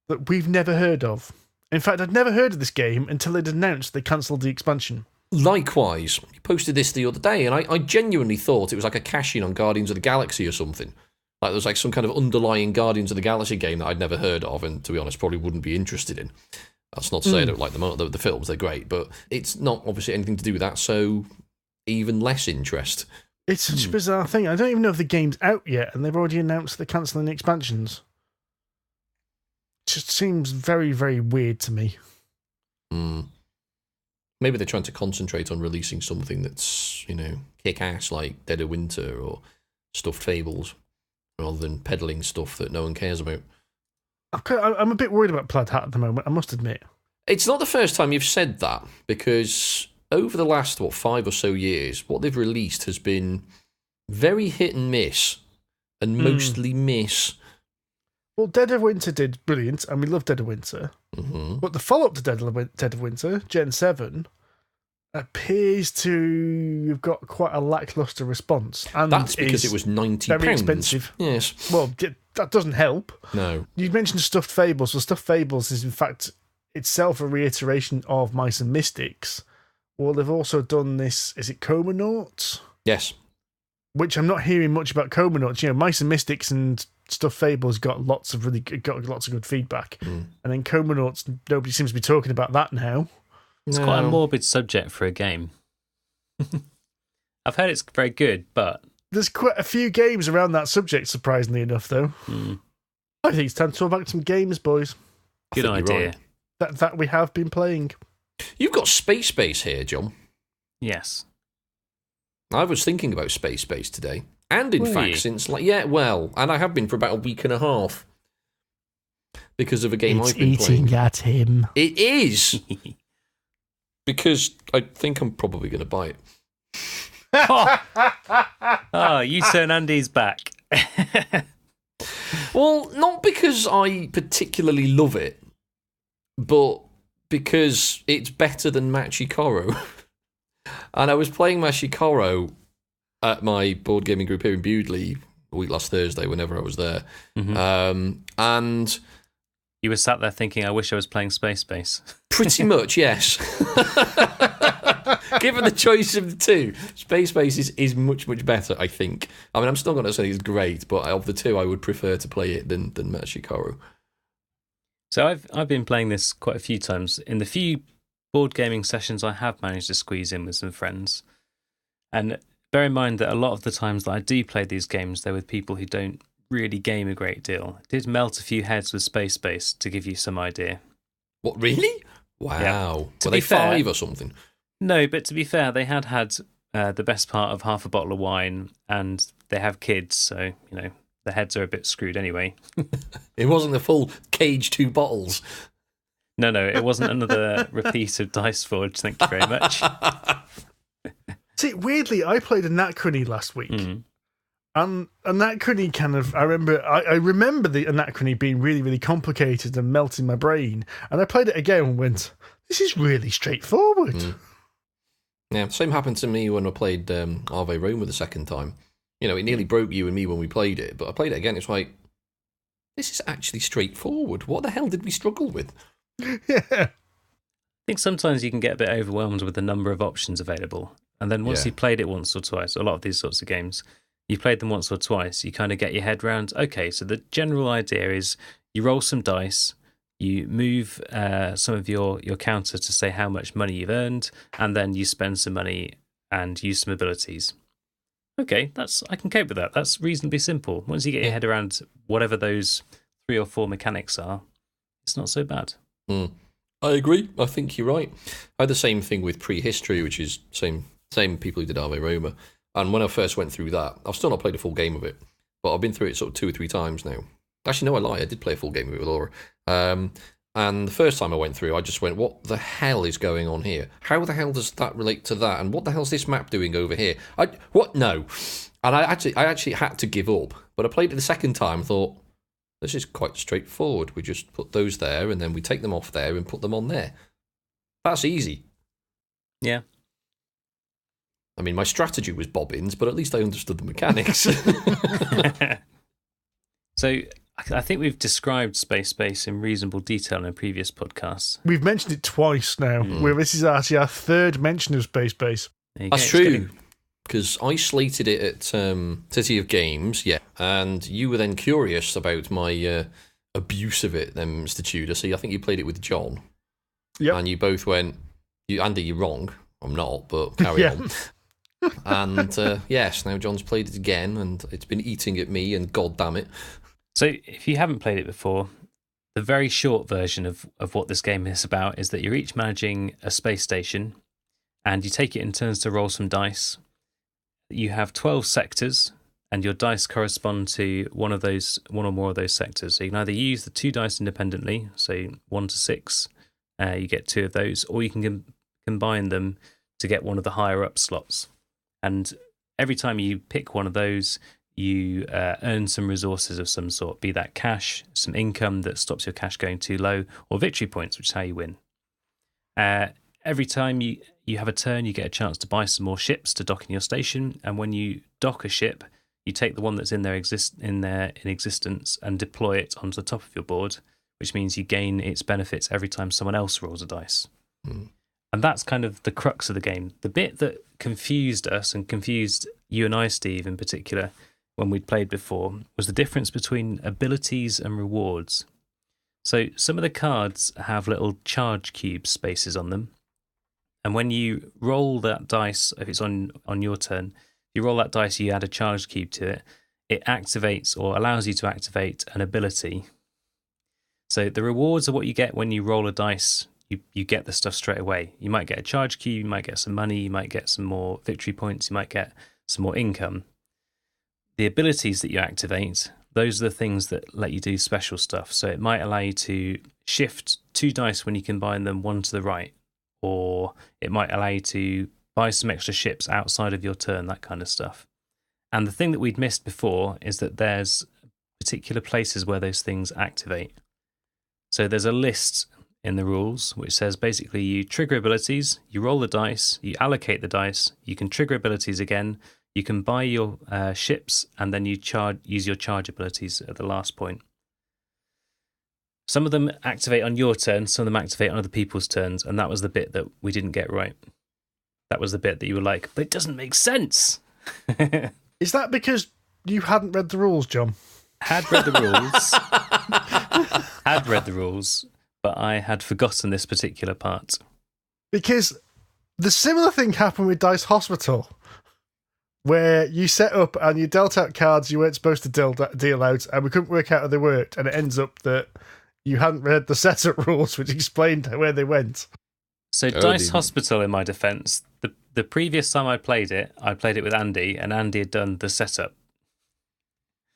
that we've never heard of. In fact, I'd never heard of this game until they'd announced they cancelled the expansion. Likewise, you posted this the other day, and I genuinely thought it was like a cash-in on Guardians of the Galaxy or something. Like there was like some kind of underlying Guardians of the Galaxy game that I'd never heard of, and to be honest, probably wouldn't be interested in. That's not to say I don't like the films; they're great, but it's not obviously anything to do with that. So even less interest. It's such a bizarre thing. I don't even know if the game's out yet, and they've already announced they're cancelling the expansions. It just seems very, very weird to me. Maybe they're trying to concentrate on releasing something that's, kick-ass like Dead of Winter or Stuffed Fables, rather than peddling stuff that no one cares about. I'm a bit worried about Plaid Hat at the moment, I must admit. It's not the first time you've said that, because over the last, 5 or so years, what they've released has been very hit and miss, and mostly miss. Well, Dead of Winter did brilliant, and we love Dead of Winter. Mm-hmm. But the follow-up to Dead of Winter, Gen 7, appears to have got quite a lacklustre response. And that's because it was £90. Very expensive. Yes. Well, that doesn't help. No. You mentioned Stuffed Fables. Well, Stuffed Fables is, in fact, itself a reiteration of Mice and Mystics. Well, they've also done this, is it Comanauts? Yes. Which I'm not hearing much about Comanauts. Mice and Mystics and Stuffed Fables got lots of good feedback. And then Comanauts, nobody seems to be talking about that now. It's quite a morbid subject for a game. I've heard it's very good, but... There's quite a few games around that subject, surprisingly enough, though. I think it's time to talk about some games, boys. Good idea. Right. That we have been playing. You've got Space Base here, John. Yes. I was thinking about Space Base today. And in fact, since, and I have been for about a week and a half. Because of a game I've been playing. It's eating at him. It is! Because I think I'm probably going to buy it. Oh, you turn Andy's back. Well, not because I particularly love it, but because it's better than Machikoro. And I was playing Machikoro at my board gaming group here in Bewdley a week last Thursday, whenever I was there. And you were sat there thinking, I wish I was playing Space Base. Pretty much, yes. Given the choice of the two, Space Base is much, much better, I think. I mean, I'm still going to say it's great, but of the two, I would prefer to play it than Machikoro. So I've been playing this quite a few times. In the few board gaming sessions I have managed to squeeze in with some friends. And bear in mind that a lot of the times that I do play these games, they're with people who don't really game a great deal. I did melt a few heads with Space Base, to give you some idea. What, really? Wow. Yeah. Were they 5 or something? No, but to be fair, they had the best part of half a bottle of wine, and they have kids, so, the heads are a bit screwed anyway. It wasn't the full cage 2 bottles. No, it wasn't another repeat of Dice Forge, thank you very much. See, weirdly, I played Anachrony last week. And Anachrony I remember the Anachrony being really, really complicated and melting my brain. And I played it again and went, this is really straightforward. Yeah, same happened to me when I played Ave Roma the second time. It nearly broke you and me when we played it, but I played it again, it's like, this is actually straightforward. What the hell did we struggle with? Yeah. I think sometimes you can get a bit overwhelmed with the number of options available. And then once you've played it once or twice, a lot of these sorts of games, you've played them once or twice, you kind of get your head round, okay, so the general idea is you roll some dice, you move some of your counter to say how much money you've earned, and then you spend some money and use some abilities. Okay, I can cope with that. That's reasonably simple. Once you get your head around whatever those 3 or 4 mechanics are, it's not so bad. I agree. I think you're right. I had the same thing with Prehistory, which is same people who did Ave Roma. And when I first went through that, I've still not played a full game of it, but I've been through it sort of 2 or 3 times now. Actually, no, I lie. I did play a full game of it with Laura. And the first time I went through, I just went, what the hell is going on here? How the hell does that relate to that? And what the hell's this map doing over here? What? No. And I actually had to give up. But I played it the second time and thought, this is quite straightforward. We just put those there, and then we take them off there and put them on there. That's easy. Yeah. I mean, my strategy was bobbins, but at least I understood the mechanics. So I think we've described Space Base in reasonable detail in previous podcasts. We've mentioned it twice now, where this is actually our 3rd mention of Space Base. That's true, because I slated it at City of Games, and you were then curious about my abuse of it, then, Mr. Tudor. So I think you played it with John. Yep. And you both went, Andy, you're wrong. I'm not, but carry on. And yes, now John's played it again, and it's been eating at me, and god damn it. So if you haven't played it before, the very short version of what this game is about is that you're each managing a space station, and you take it in turns to roll some dice. You have 12 sectors, and your dice correspond to one or more of those sectors. So you can either use the 2 dice independently, so 1 to 6, you get 2 of those, or you can combine them to get one of the higher up slots. And every time you pick one of those, you earn some resources of some sort, be that cash, some income that stops your cash going too low, or victory points, which is how you win. Every time you have a turn, you get a chance to buy some more ships to dock in your station, and when you dock a ship, you take the one that's in existence and deploy it onto the top of your board, which means you gain its benefits every time someone else rolls a dice. And that's kind of the crux of the game. The bit that confused us, and confused you and I, Steve, in particular, when we'd played before, was the difference between abilities and rewards. So some of the cards have little charge cube spaces on them. And when you roll that dice, if it's on your turn, you roll that dice, you add a charge cube to it, it activates or allows you to activate an ability. So the rewards are what you get when you roll a dice. You get the stuff straight away. You might get a charge cube, you might get some money, you might get some more victory points, you might get some more income. The abilities that you activate, those are the things that let you do special stuff. So it might allow you to shift 2 dice when you combine them 1 to the right, or it might allow you to buy some extra ships outside of your turn, that kind of stuff. And the thing that we'd missed before is that there's particular places where those things activate. So there's a list in the rules which says basically you trigger abilities, you roll the dice, you allocate the dice, you can trigger abilities again, you can buy your ships, and then you use your charge abilities at the last point. Some of them activate on your turn, some of them activate on other people's turns, and that was the bit that we didn't get right. That was the bit that you were like, but it doesn't make sense. Is that because you hadn't read the rules, John? Had read the rules, but I had forgotten this particular part. Because the similar thing happened with Dice Hospital, where you set up and you dealt out cards you weren't supposed to deal out, and we couldn't work out how they worked, and it ends up that you hadn't read the setup rules, which explained where they went. So Dice Hospital, in my defence, the previous time I played it with Andy, and Andy had done the setup.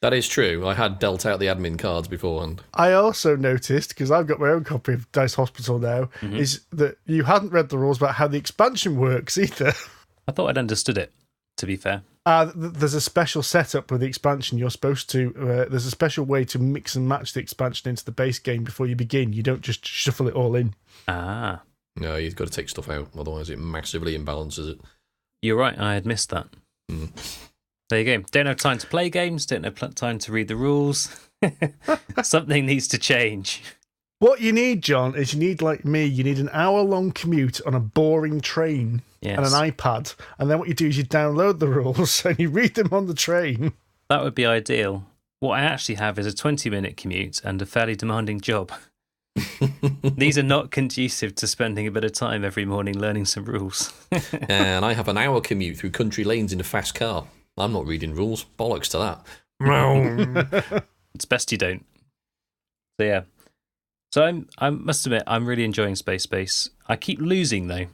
That is true. I had dealt out the admin cards beforehand. I also noticed, because I've got my own copy of Dice Hospital now, is that you hadn't read the rules about how the expansion works either. I thought I'd understood it, to be fair. There's a special setup with the expansion. You're supposed to... there's a special way to mix and match the expansion into the base game before you begin. You don't just shuffle it all in. Ah. No, you've got to take stuff out, otherwise it massively imbalances it. You're right, I had missed that. There you go. Don't have time to play games, don't have time to read the rules. Something needs to change. What you need, John, is you need, like me, you need an hour-long commute on a boring train and an iPad. And then what you do is you download the rules and you read them on the train. That would be ideal. What I actually have is a 20-minute commute and a fairly demanding job. These are not conducive to spending a bit of time every morning learning some rules. And I have an hour commute through country lanes in a fast car. I'm not reading rules. Bollocks to that. It's best you don't. So yeah. So I must admit, I'm really enjoying Space Base. I keep losing though.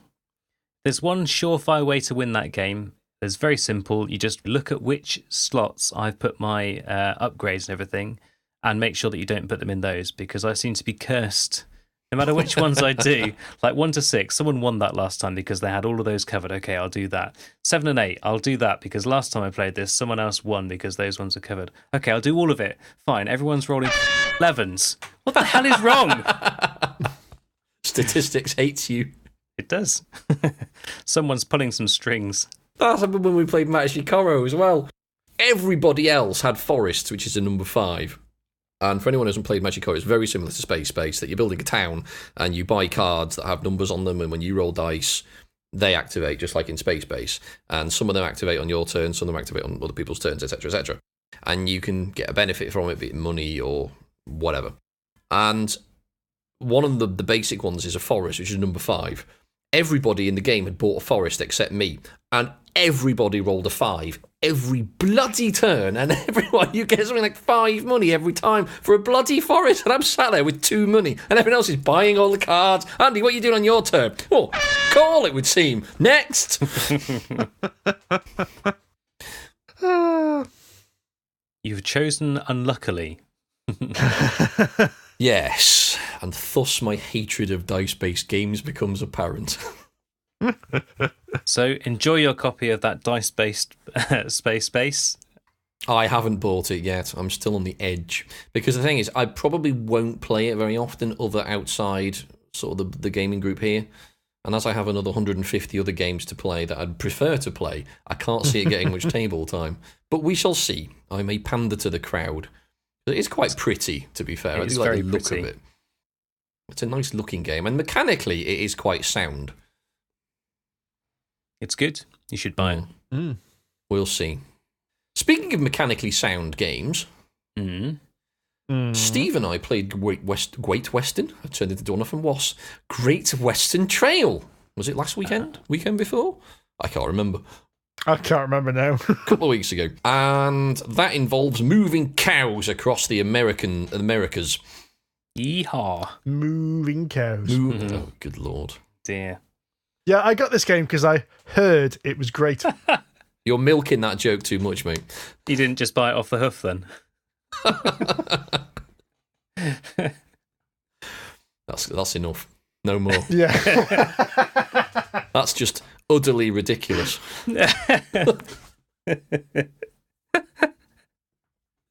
There's one surefire way to win that game. It's very simple. You just look at which slots I've put my upgrades and everything, and make sure that you don't put them in those, because I seem to be cursed. No matter which ones I do, like 1 to 6, someone won that last time because they had all of those covered. Okay, I'll do that. 7 and 8, I'll do that because last time I played this, someone else won because those ones are covered. Okay, I'll do all of it. Fine, everyone's rolling 11s. What the hell is wrong? Statistics hates you. It does. Someone's pulling some strings. That's happened when we played Magic Coro as well. Everybody else had forests, which is a number 5. And for anyone who hasn't played Magic Coro, it's very similar to Space Base, that you're building a town and you buy cards that have numbers on them, and when you roll dice, they activate, just like in Space Base. And some of them activate on your turn, some of them activate on other people's turns, etc., etc. And you can get a benefit from it, be it money or whatever. And one of the basic ones is a forest, which is number 5. Everybody in the game had bought a forest except me, and everybody rolled a 5 every bloody turn, and everyone, you get something like 5 money every time for a bloody forest, and I'm sat there with 2 money, and everyone else is buying all the cards. Andy, what are you doing on your turn? Oh, call, it would seem. Next! You've chosen unluckily. Yes, and thus my hatred of dice-based games becomes apparent. So enjoy your copy of that dice-based Space Base. I haven't bought it yet. I'm still on the edge. Because the thing is, I probably won't play it very often other outside sort of the gaming group here. And as I have another 150 other games to play that I'd prefer to play, I can't see it getting much table time. But we shall see. I may pander to the crowd. It is quite pretty, to be fair. I do like the look of it. It's a nice looking game. And mechanically, it is quite sound. It's good. You should buy it. Mm. We'll see. Speaking of mechanically sound games, Steve and I played Great Western. I turned into Donner from Was. Great Western Trail. Was it last weekend? Weekend before? I can't remember. I can't remember now. A couple of weeks ago. And that involves moving cows across the Americas. Yeehaw. Moving cows. Oh, good lord. Dear. Yeah, I got this game because I heard it was great. You're milking that joke too much, mate. You didn't just buy it off the hoof, then? That's enough. No more. Yeah. That's just utterly ridiculous.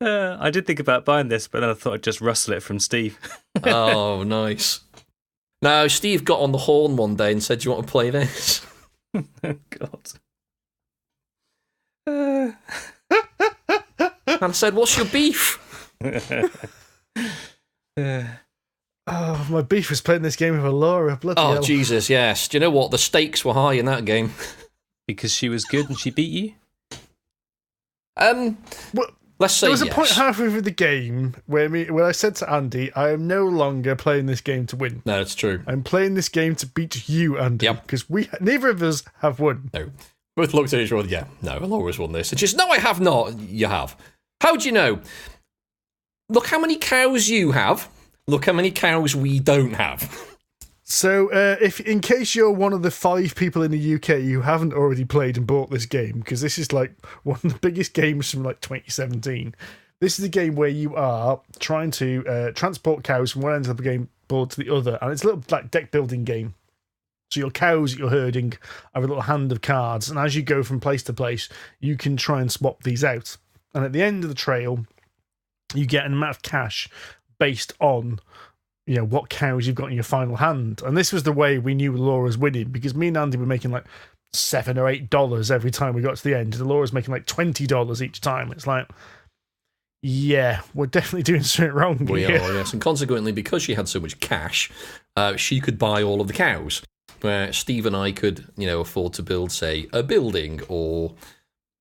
I did think about buying this, but then I thought I'd just rustle it from Steve. Oh, nice. Now, Steve got on the horn one day and said, "Do you want to play this?" God. And I said, "What's your beef?" Oh, my beef was playing this game with Laura. Bloody hell. Jesus, yes. Do you know what? The stakes were high in that game. Because she was good and she beat you? Well, let's say there was a yes. point halfway through the game where I said to Andy, I am no longer playing this game to win. No, it's true. I'm playing this game to beat you, Andy. Yep. Because neither of us have won. No. Both looked at each other, yeah, no, Laura's won this. And she's, no, I have not. You have. How do you know? Look how many cows you have. Look how many cows we don't have. So, if in case you're one of the 5 people in the UK who haven't already played and bought this game, because this is like one of the biggest games from like 2017, this is a game where you are trying to transport cows from one end of the game board to the other, and it's a little like deck building game. So your cows that you're herding have a little hand of cards, and as you go from place to place, you can try and swap these out. And at the end of the trail, you get an amount of cash based on what cows you've got in your final hand. And this was the way we knew Laura's winning, because me and Andy were making like $7 or $8 every time we got to the end. And Laura's making like $20 each time. It's like, yeah, we're definitely doing something wrong here. We are, yes. And consequently, because she had so much cash, she could buy all of the cows. Where Steve and I could, afford to build, say, a building, or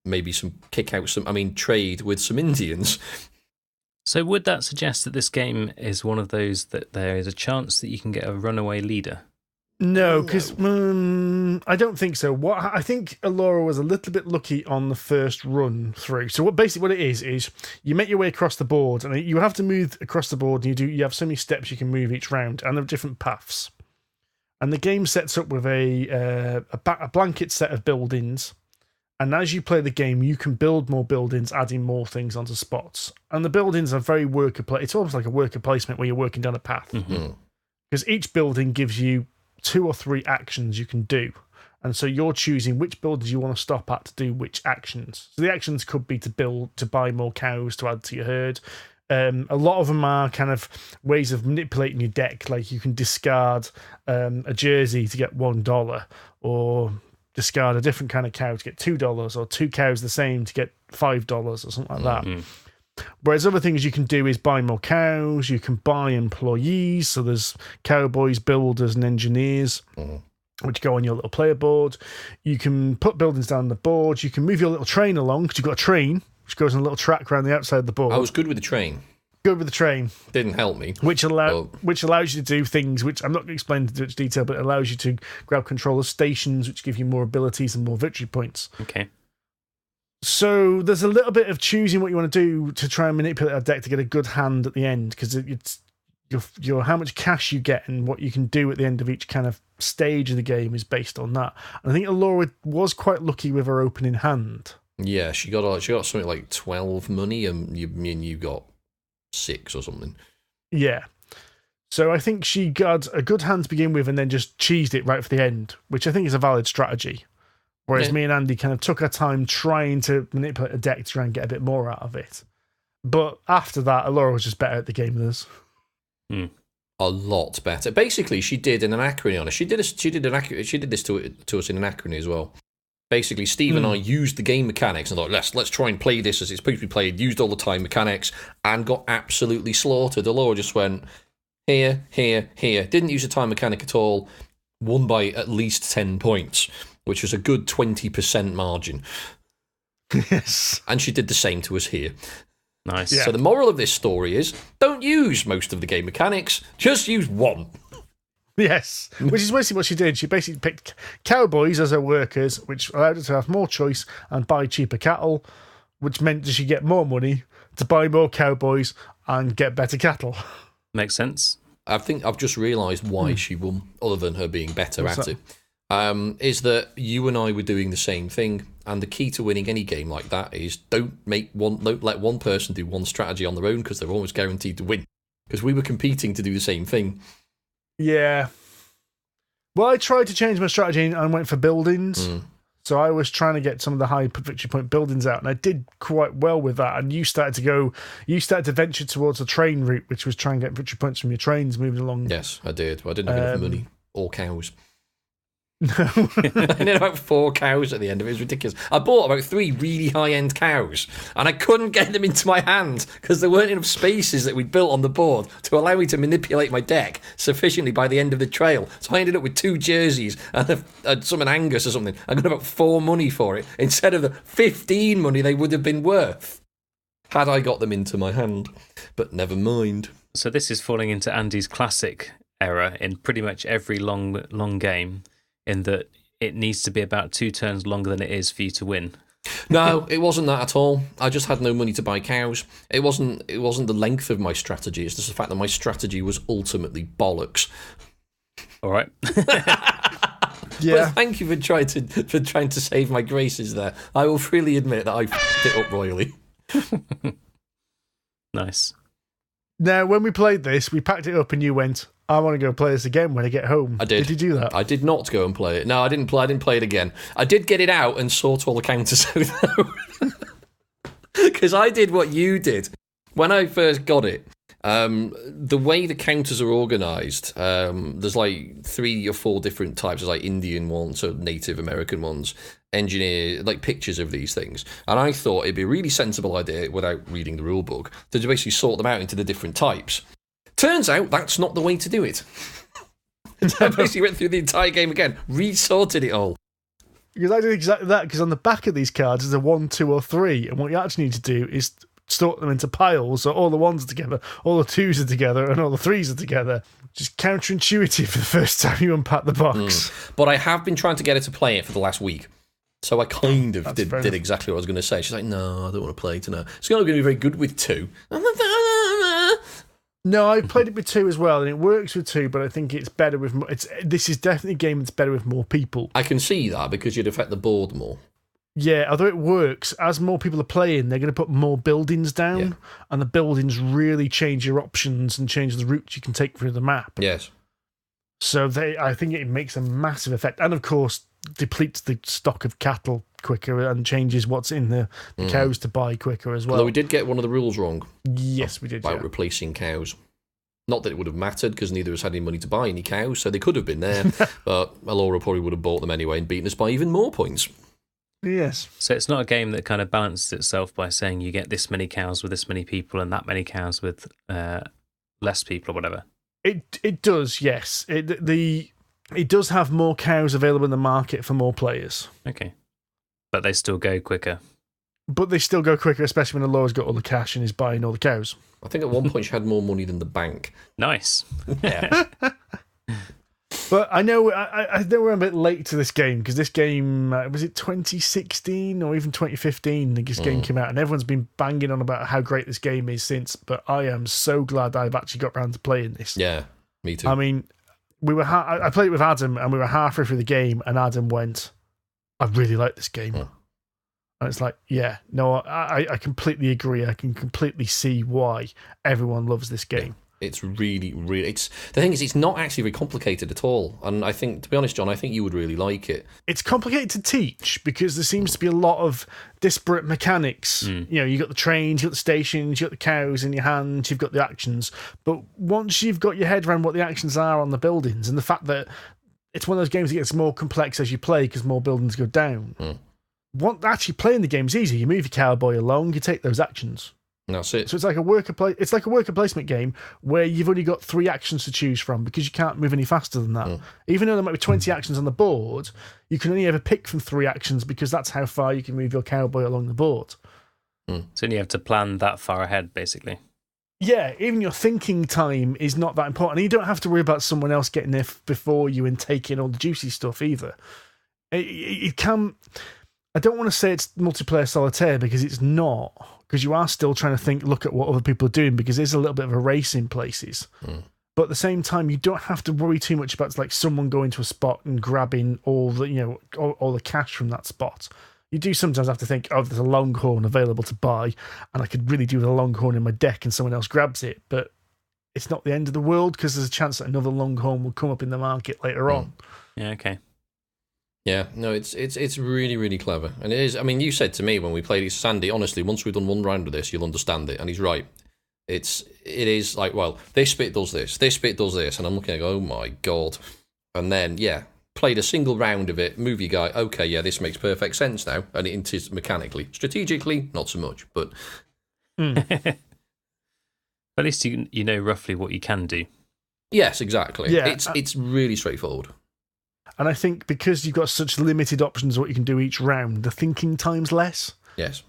maybe trade with some Indians. So would that suggest that this game is one of those that there is a chance that you can get a runaway leader? No, because I don't think so. I think Laura was a little bit lucky on the first run through. So what it is you make your way across the board, and you have to move across the board, and you have so many steps you can move each round, and there are different paths. And the game sets up with a blanket set of buildings. And as you play the game, you can build more buildings, adding more things onto spots. And the buildings are very it's almost like a worker placement where you're working down a path. Because each building gives you 2 or 3 actions you can do. And so you're choosing which buildings you want to stop at to do which actions. So the actions could be to buy more cows to add to your herd. A lot of them are kind of ways of manipulating your deck. Like you can discard a jersey to get $1, or discard a different kind of cow to get $2, or 2 cows the same to get $5 or something like that. Whereas other things you can do is buy more cows, you can buy employees, so there's cowboys, builders and engineers, which go on your little player board. You can put buildings down the board, you can move your little train along, because you've got a train, which goes on a little track around the outside of the board. I was good with the train. Good with the train. Didn't help me. Which allows you to do things, which I'm not going to explain in much detail, but it allows you to grab control of stations, which give you more abilities and more victory points. Okay. So there's a little bit of choosing what you want to do to try and manipulate a deck to get a good hand at the end, because it's your how much cash you get and what you can do at the end of each kind of stage of the game is based on that. And I think Laura was quite lucky with her opening hand. Yeah, she got something like 12 money, and you got 6 or something. Yeah. So I think she got a good hand to begin with and then just cheesed it right for the end, which I think is a valid strategy. Whereas me and Andy kind of took our time trying to manipulate a deck to try and get a bit more out of it. But after that, Laura was just better at the game than us. A lot better. Basically, she did an anachrony on us. She did this to us in an anachrony as well. Basically, Steve and I used the game mechanics and thought, let's try and play this as it's supposed to be played, used all the time mechanics, and got absolutely slaughtered. Laura just went, here, here, here. Didn't use a time mechanic at all. Won by at least 10 points, which was a good 20% margin. Yes. And she did the same to us here. Nice. Yeah. So the moral of this story is, don't use most of the game mechanics, just use one. Yes, which is basically what she did. She basically picked cowboys as her workers, which allowed her to have more choice and buy cheaper cattle, which meant that she get more money to buy more cowboys and get better cattle. Makes sense. I think I've just realised why she won, other than her being better at it. Is that you and I were doing the same thing, and the key to winning any game like that is don't let one person do one strategy on their own, because they're almost guaranteed to win. Because we were competing to do the same thing. Yeah. Well, I tried to change my strategy and went for buildings. So I was trying to get some of the high victory point buildings out, and I did quite well with that. And you started to venture towards the train route, which was trying to get victory points from your trains moving along. Yes, I did. I didn't have enough money or cows. I had about 4 cows at the end of it. It was ridiculous. I bought about 3 really high-end cows, and I couldn't get them into my hand because there weren't enough spaces that we'd built on the board to allow me to manipulate my deck sufficiently by the end of the trail. So I ended up with 2 jerseys and some an Angus or something. I got about 4 money for it instead of the 15 money they would have been worth had I got them into my hand. But never mind. So this is falling into Andy's classic error in pretty much every long game, in that it needs to be about 2 turns longer than it is for you to win. No, it wasn't that at all. I just had no money to buy cows. It wasn't the length of my strategy. It's just the fact that my strategy was ultimately bollocks. All right. Yeah. But thank you for trying to save my graces there. I will freely admit that I f***ed it up royally. Nice. Now, when we played this, we packed it up and you went, I want to go play this again when I get home. I did. Did you do that? I did not go and play it. No, I didn't play it again. I did get it out and sort all the counters out, though. Because I did what you did. When I first got it, the way the counters are organised, there's like 3 or 4 different types. There's like Indian ones, so Native American ones, engineer, like pictures of these things. And I thought it'd be a really sensible idea, without reading the rule book, to basically sort them out into the different types. Turns out that's not the way to do it. So I basically went through the entire game again, resorted it all. Because I did exactly that, because on the back of these cards is a 1, 2, or 3, and what you actually need to do is sort them into piles, so all the 1s are together, all the 2s are together, and all the 3s are together. Just counterintuitive for the first time you unpack the box. But I have been trying to get her to play it for the last week. So I kind of did exactly what I was going to say. She's like, no, I don't want to play tonight. It's not going to be very good with 2. No, I played it with 2 as well, and it works with 2, but I think it's better with... This is definitely a game that's better with more people. I can see that, because you'd affect the board more. Yeah, although it works, as more people are playing, they're going to put more buildings down, and the buildings really change your options and change the routes you can take through the map. Yes. So I think it makes a massive effect, and of course, depletes the stock of cattle quicker and changes what's in the cows to buy quicker as well. Although we did get one of the rules wrong. Yes, we did. About replacing cows. Not that it would have mattered, because neither of us had any money to buy any cows, so they could have been there, but Alora probably would have bought them anyway and beaten us by even more points. Yes. So it's not a game that kind of balances itself by saying you get this many cows with this many people and that many cows with less people or whatever. It does, yes. It does have more cows available in the market for more players. Okay. But they still go quicker. But they still go quicker, especially when Alora's got all the cash and is buying all the cows. I think at one point she had more money than the bank. Nice. Yeah. But I know we're a bit late to this game, because this game, was it 2016 or even 2015? I think this game came out, and everyone's been banging on about how great this game is since, but I am so glad I've actually got around to playing this. Yeah, me too. I mean, I played it with Adam, and we were halfway through the game, and Adam went, I really like this game. And it's like, yeah, no, I completely agree. I can completely see why everyone loves this game. Yeah. It's really, really... The thing is, it's not actually very complicated at all. And I think, to be honest, John, I think you would really like it. It's complicated to teach, because there seems to be a lot of disparate mechanics. You know, you've got the trains, you've got the stations, you've got the cows in your hands, you've got the actions. But once you've got your head around what the actions are on the buildings, and the fact that it's one of those games that gets more complex as you play because more buildings go down, actually playing the game is easy. You move your cowboy along, you take those actions. That's it. So it's like a worker placement game where you've only got 3 actions to choose from, because you can't move any faster than that. Even though there might be 20 actions on the board, you can only ever pick from 3 actions, because that's how far you can move your cowboy along the board. So you have to plan that far ahead, basically. Yeah, even your thinking time is not that important. And you don't have to worry about someone else getting there before you and taking all the juicy stuff either. It can... I don't want to say it's multiplayer solitaire, because it's not. Because you are still trying to look at what other people are doing, because there's a little bit of a race in places. But at the same time, you don't have to worry too much about like someone going to a spot and grabbing all the all the cash from that spot. You do sometimes have to think, oh, there's a longhorn available to buy, and I could really do with a longhorn in my deck, and someone else grabs it. But it's not the end of the world, because there's a chance that another longhorn will come up in the market later on. Yeah, okay. Yeah, no, it's really, really clever. And it is, I mean, you said to me when we played it, Sandy, honestly, once we've done one round of this, you'll understand it. And he's right. It is like, well, this bit does this bit does this. And I'm looking like, oh my God. And then, yeah, played a single round of it, movie guy, okay, yeah, this makes perfect sense now. And it is mechanically. Strategically, not so much, but... At least you know roughly what you can do. Yes, exactly. Yeah, it's really straightforward. And I think because you've got such limited options of what you can do each round, the thinking time's less. Yes.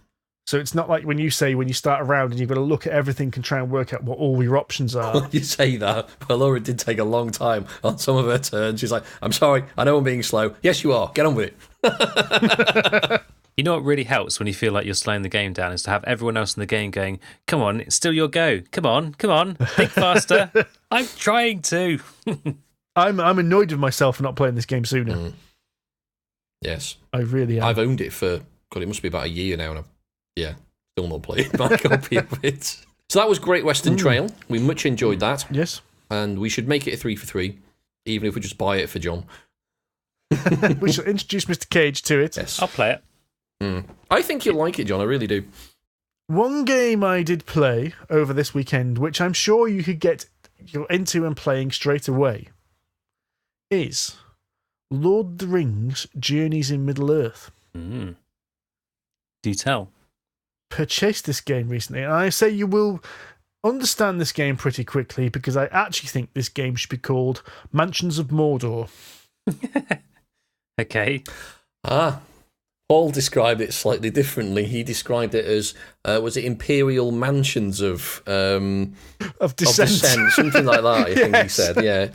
So it's not like when you start a round and you've got to look at everything and try and work out what all your options are. You say that, but Laura did take a long time on some of her turns. She's like, I'm sorry, I know I'm being slow. Yes, you are. Get on with it. You know what really helps when you feel like you're slowing the game down is to have everyone else in the game going, come on, it's still your go. Come on, think faster. I'm trying to. I'm annoyed with myself for not playing this game sooner. Yes. I really am. I've owned it for, God, it must be about a year now, and I've, still not played my copy of it. So that was Great Western Trail. We much enjoyed that. Yes. And we should make it a 3 for 3, even if we just buy it for John. We shall introduce Mr. Cage to it. Yes. I'll play it. I think you'll like it, John. I really do. One game I did play over this weekend, which I'm sure you could get into and playing straight away, is Lord of the Rings Journeys in Middle-earth. Do tell. Purchased this game recently, and I say you will understand this game pretty quickly because I actually think this game should be called Mansions of Mordor. Okay. Paul described it slightly differently. He described it as, was it Imperial Mansions of Descent? Something like that, I think he Yes. said. Yeah,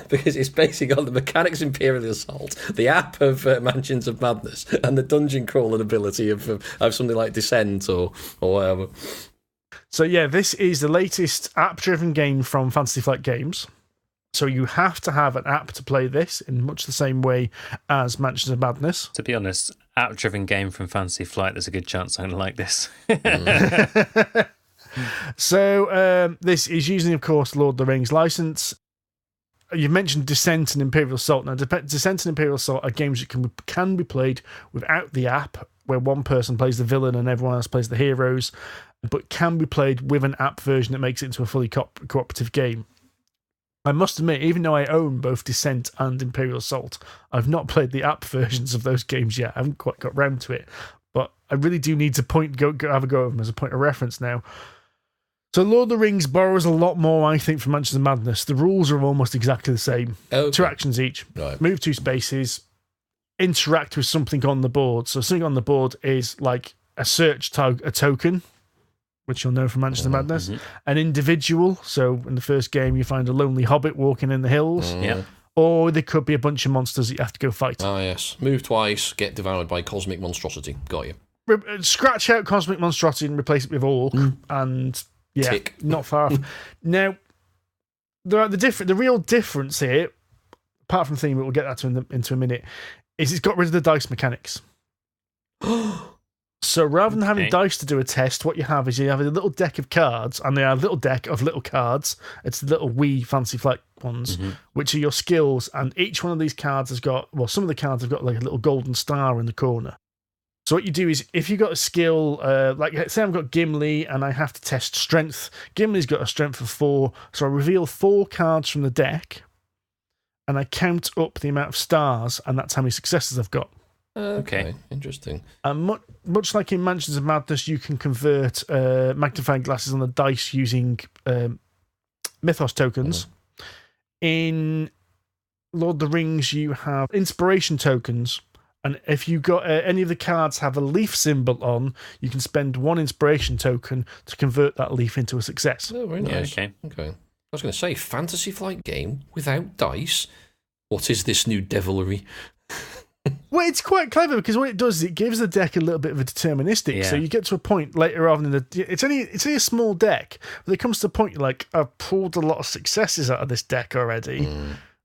because it's basically on the mechanics Imperial Assault, the app of Mansions of Madness, and the dungeon crawling ability of something like Descent or whatever. So yeah, this is the latest app-driven game from Fantasy Flight Games. So you have to have an app to play this in much the same way as Mansions of Madness. To be honest, app-driven game from Fantasy Flight, there's a good chance I'm going to like this. So this is using, of course, Lord of the Rings license. You've mentioned Descent and Imperial Assault. Now, Descent and Imperial Assault are games that can be played without the app, where one person plays the villain and everyone else plays the heroes, but can be played with an app version that makes it into a fully cooperative game. I must admit, even though I own both Descent and Imperial Assault, I've not played the app versions of those games yet. I haven't quite got round to it, but I really do need to have a go of them as a point of reference now. So Lord of the Rings borrows a lot more, I think, from Mansions of Madness. The rules are almost exactly the same. Okay. 2 actions each. Right. Move 2 spaces. Interact with something on the board. So something on the board is like a search a token, which you'll know from Mansions of Madness. An individual. So in the first game, you find a lonely hobbit walking in the hills. Yeah. Or there could be a bunch of monsters that you have to go fight. Ah, yes. Move twice, get devoured by cosmic monstrosity. Got you. Scratch out cosmic monstrosity and replace it with orc. And yeah, Tick. not far off. Now, the real difference here, apart from the theme, but we'll get that into a minute, is it's got rid of the dice mechanics. So rather than having dice to do a test, what you have is you have a little deck of cards, and they are a little deck of little cards. It's the little wee Fantasy Flight ones, which are your skills, and each one of these cards has got, some of the cards have got like a little golden star in the corner. So what you do is, if you've got a skill, like say I've got Gimli and I have to test strength. Gimli's got a strength of 4, so I reveal 4 cards from the deck, and I count up the amount of stars, and that's how many successes I've got. Okay, interesting. And much like in Mansions of Madness, you can convert magnifying glasses on the dice using Mythos tokens. In Lord of the Rings, you have inspiration tokens. And if you got any of the cards have a leaf symbol on, you can spend 1 inspiration token to convert that leaf into a success. Oh, very nice. Yeah, okay. I was going to say, Fantasy Flight game without dice. What is this new devilry? Well, it's quite clever because what it does is it gives the deck a little bit of a deterministic. Yeah. So you get to a point later on in it's only a small deck, but it comes to a point you're like, I've pulled a lot of successes out of this deck already.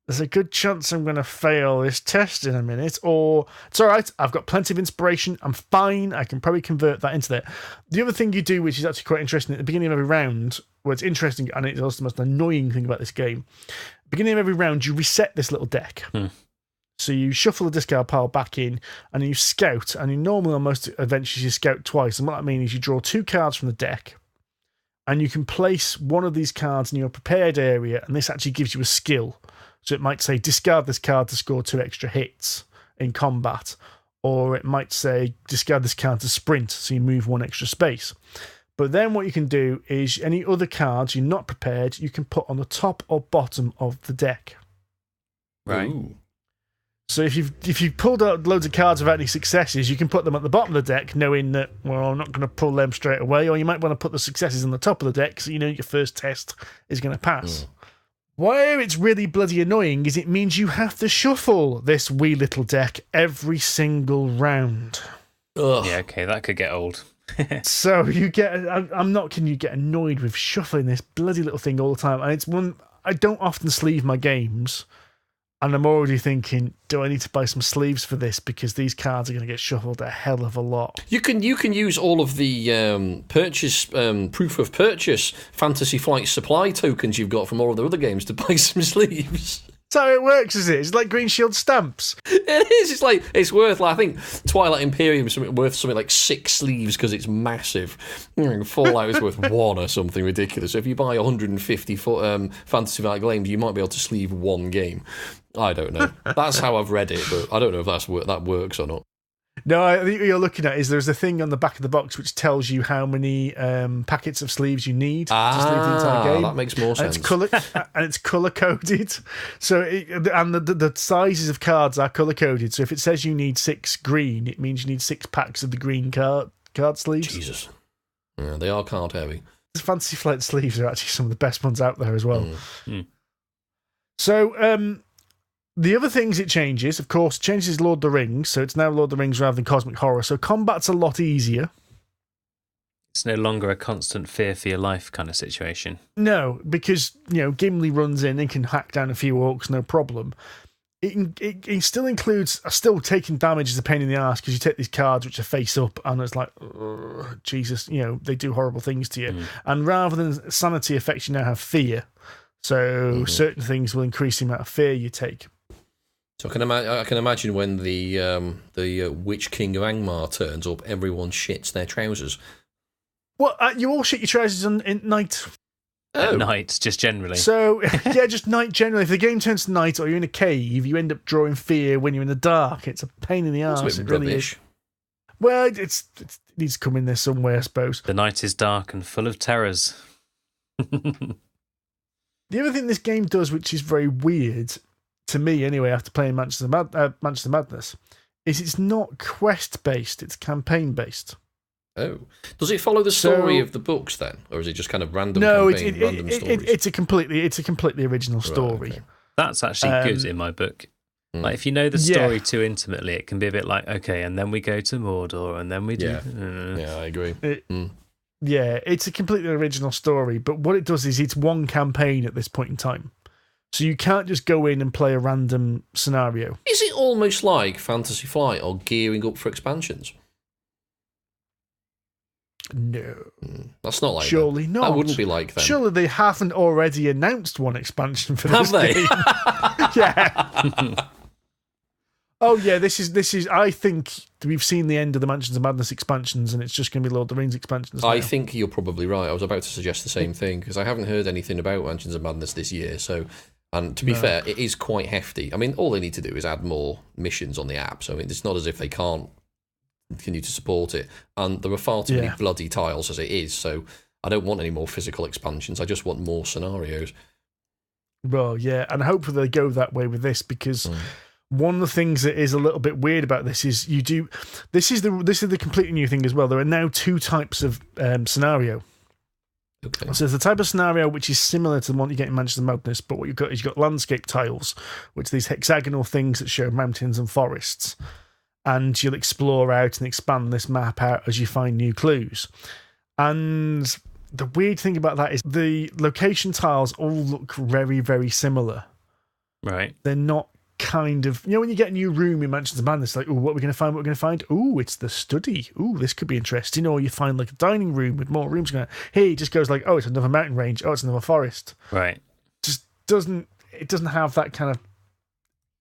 There's a good chance I'm going to fail this test in a minute, or it's all right, I've got plenty of inspiration, I'm fine, I can probably convert that into that. The other thing you do, which is actually quite interesting, at the beginning of every round, well, it's interesting, and it's also the most annoying thing about this game, beginning of every round, you reset this little deck. So you shuffle the discard pile back in, and you scout, and you normally on most adventures you scout twice, and what that means is you draw 2 cards from the deck, and you can place one of these cards in your prepared area, and this actually gives you a skill. So it might say, discard this card to score 2 extra hits in combat. Or it might say, discard this card to sprint, so you move 1 extra space. But then what you can do is, any other cards you're not prepared, you can put on the top or bottom of the deck. Right. Ooh. So if you've pulled out loads of cards without any successes, you can put them at the bottom of the deck, knowing that, well, I'm not going to pull them straight away. Or you might want to put the successes on the top of the deck, so you know your first test is going to pass. Where it's really bloody annoying is it means you have to shuffle this wee little deck every single round. Ugh. Yeah, okay, that could get old. So you get, I'm not kidding, you get annoyed with shuffling this bloody little thing all the time. And it's one, I don't often sleeve my games, and I'm already thinking, do I need to buy some sleeves for this, because these cards are going to get shuffled a hell of a lot. You can use all of the purchase proof of purchase Fantasy Flight supply tokens you've got from all of the other games to buy some sleeves. That's how it works, is it? It's like Green Shield stamps. It is. It's like, it's worth, like, I think Twilight Imperium is worth something like 6 sleeves because it's massive. Fallout is worth 1 or something ridiculous. So if you buy 150 Fantasy Flight Games, you might be able to sleeve 1 game. I don't know. That's how I've read it, but I don't know if that works or not. No, I think what you're looking at is there's a thing on the back of the box which tells you how many packets of sleeves you need to sleeve the entire game. That makes more sense. And it's color coded. So the sizes of cards are color coded. So if it says you need 6 green, it means you need 6 packs of the green card sleeves. Jesus, yeah, they are card heavy. The Fantasy Flight sleeves are actually some of the best ones out there as well. So the other things it changes, of course, changes Lord of the Rings, so it's now Lord of the Rings rather than Cosmic Horror, so combat's a lot easier. It's no longer a constant fear for your life kind of situation. No, because, Gimli runs in and can hack down a few orcs, no problem. It still includes, still taking damage is a pain in the ass, because you take these cards which are face up, and it's like, Jesus, they do horrible things to you. And rather than sanity effects, you now have fear. So certain things will increase the amount of fear you take. So I can imagine when the Witch King of Angmar turns up, everyone shits their trousers. Well, you all shit your trousers at night. At night, just generally. So, yeah, just night generally. If the game turns to night or you're in a cave, you end up drawing fear when you're in the dark. It's a pain in the arse. It's a bit rubbish. Well, it needs to come in there somewhere, I suppose. The night is dark and full of terrors. The other thing this game does, which is very weird, to me anyway, after playing Manchester Madness, is it's not quest-based, it's campaign-based. Oh. Does it follow the story of the books then? Or is it just kind of random campaign, random stories? It's a completely original story. Right, okay. That's actually good in my book. Like, if you know the story too intimately, it can be a bit like, okay, and then we go to Mordor, and then we do... Yeah, I agree. Yeah, it's a completely original story, but what it does is it's one campaign at this point in time. So you can't just go in and play a random scenario. Is it almost like Fantasy Flight or gearing up for expansions? No. That's not like Surely that. not. That wouldn't be like them. Surely they haven't already announced one expansion for this Have they? game. Yeah. Oh yeah, this is. I think we've seen the end of the Mansions of Madness expansions, and it's just going to be Lord of the Rings expansions now. I think you're probably right. I was about to suggest the same thing, because I haven't heard anything about Mansions of Madness this year. So, and to be fair, it is quite hefty. I mean, all they need to do is add more missions on the app. So I mean, it's not as if they can't continue to support it. And there are far too many bloody tiles as it is. So I don't want any more physical expansions. I just want more scenarios. Well, yeah, and hopefully they go that way with this, because. One of the things that is a little bit weird about this is this is the completely new thing as well. There are now 2 types of scenario. Okay. So there's the type of scenario which is similar to the one you get in Manchester Madness, but what you've got landscape tiles, which are these hexagonal things that show mountains and forests, and you'll explore out and expand this map out as you find new clues. And the weird thing about that is the location tiles all look very, very similar. Right. They're not kind of, when you get a new room in Mansions of Madness, like, what are we going to find? Oh, it's the study. Oh, this could be interesting. Or you find like a dining room with more rooms going. Hey, it just goes like, oh, it's another mountain range. Oh, it's another forest. Right. Just doesn't have that kind of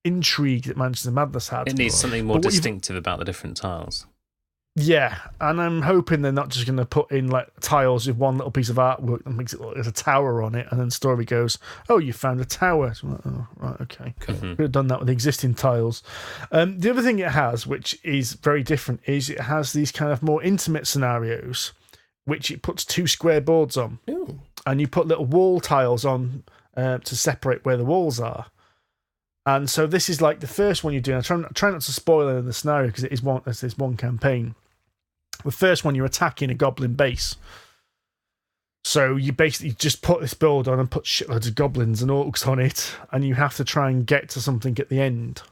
intrigue that Mansions of Madness had. It needs something more distinctive about the different tiles. Yeah, and I'm hoping they're not just going to put in like tiles with one little piece of artwork that makes it look like there's a tower on it, and then the story goes, "Oh, you found a tower." So I'm like, oh, right, okay. Could have done that with existing tiles. The other thing it has, which is very different, is it has these kind of more intimate scenarios, which it puts 2 square boards on, and you put little wall tiles on to separate where the walls are. And so this is like the first one you're doing. I try not to spoil it in the scenario, because it's one campaign. The first one, you're attacking a goblin base. So you basically just put this build on and put shitloads of goblins and orcs on it, and you have to try and get to something at the end.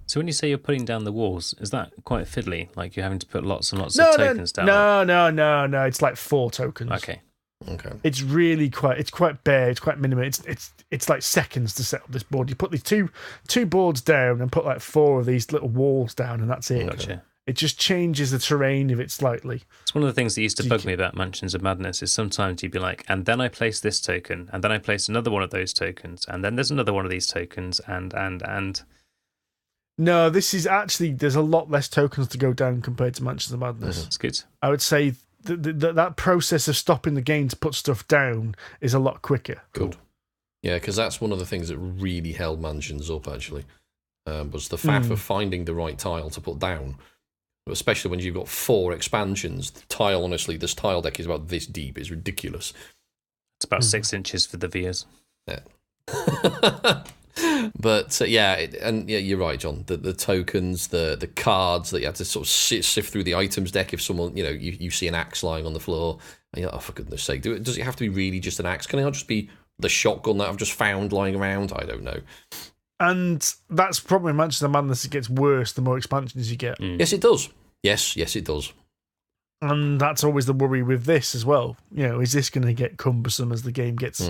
So when you say you're putting down the walls, is that quite fiddly? Like you're having to put lots and lots of tokens down? No. It's like 4 tokens. Okay. Okay. It's really quite bare. It's quite minimal. It's like seconds to set up this board. You put these two boards down and put like 4 of these little walls down, and that's it. Gotcha. It just changes the terrain of it slightly. It's one of the things that used to bug me about Mansions of Madness is sometimes you'd be like, and then I place this token, and then I place another one of those tokens, and then there's another one of these tokens, and. No, this is actually, there's a lot less tokens to go down compared to Mansions of Madness. That's good. I would say that process of stopping the game to put stuff down is a lot quicker. Good. Yeah, because that's one of the things that really held Mansions up, actually, was the faff of finding the right tile to put down. Especially when you've got 4 expansions. The tile, honestly, this tile deck is about this deep. It's ridiculous. It's about 6 inches for the viewers. Yeah. But you're right, John. The tokens, the cards that you have to sort of sift through the items deck. If someone, you see an axe lying on the floor, and you're like, oh, for goodness sake, does it have to be really just an axe? Can it just be the shotgun that I've just found lying around? I don't know. And that's probably Mansions of Madness. It gets worse the more expansions you get. Yes, it does. Yes, it does. And that's always the worry with this as well. Is this going to get cumbersome as the game gets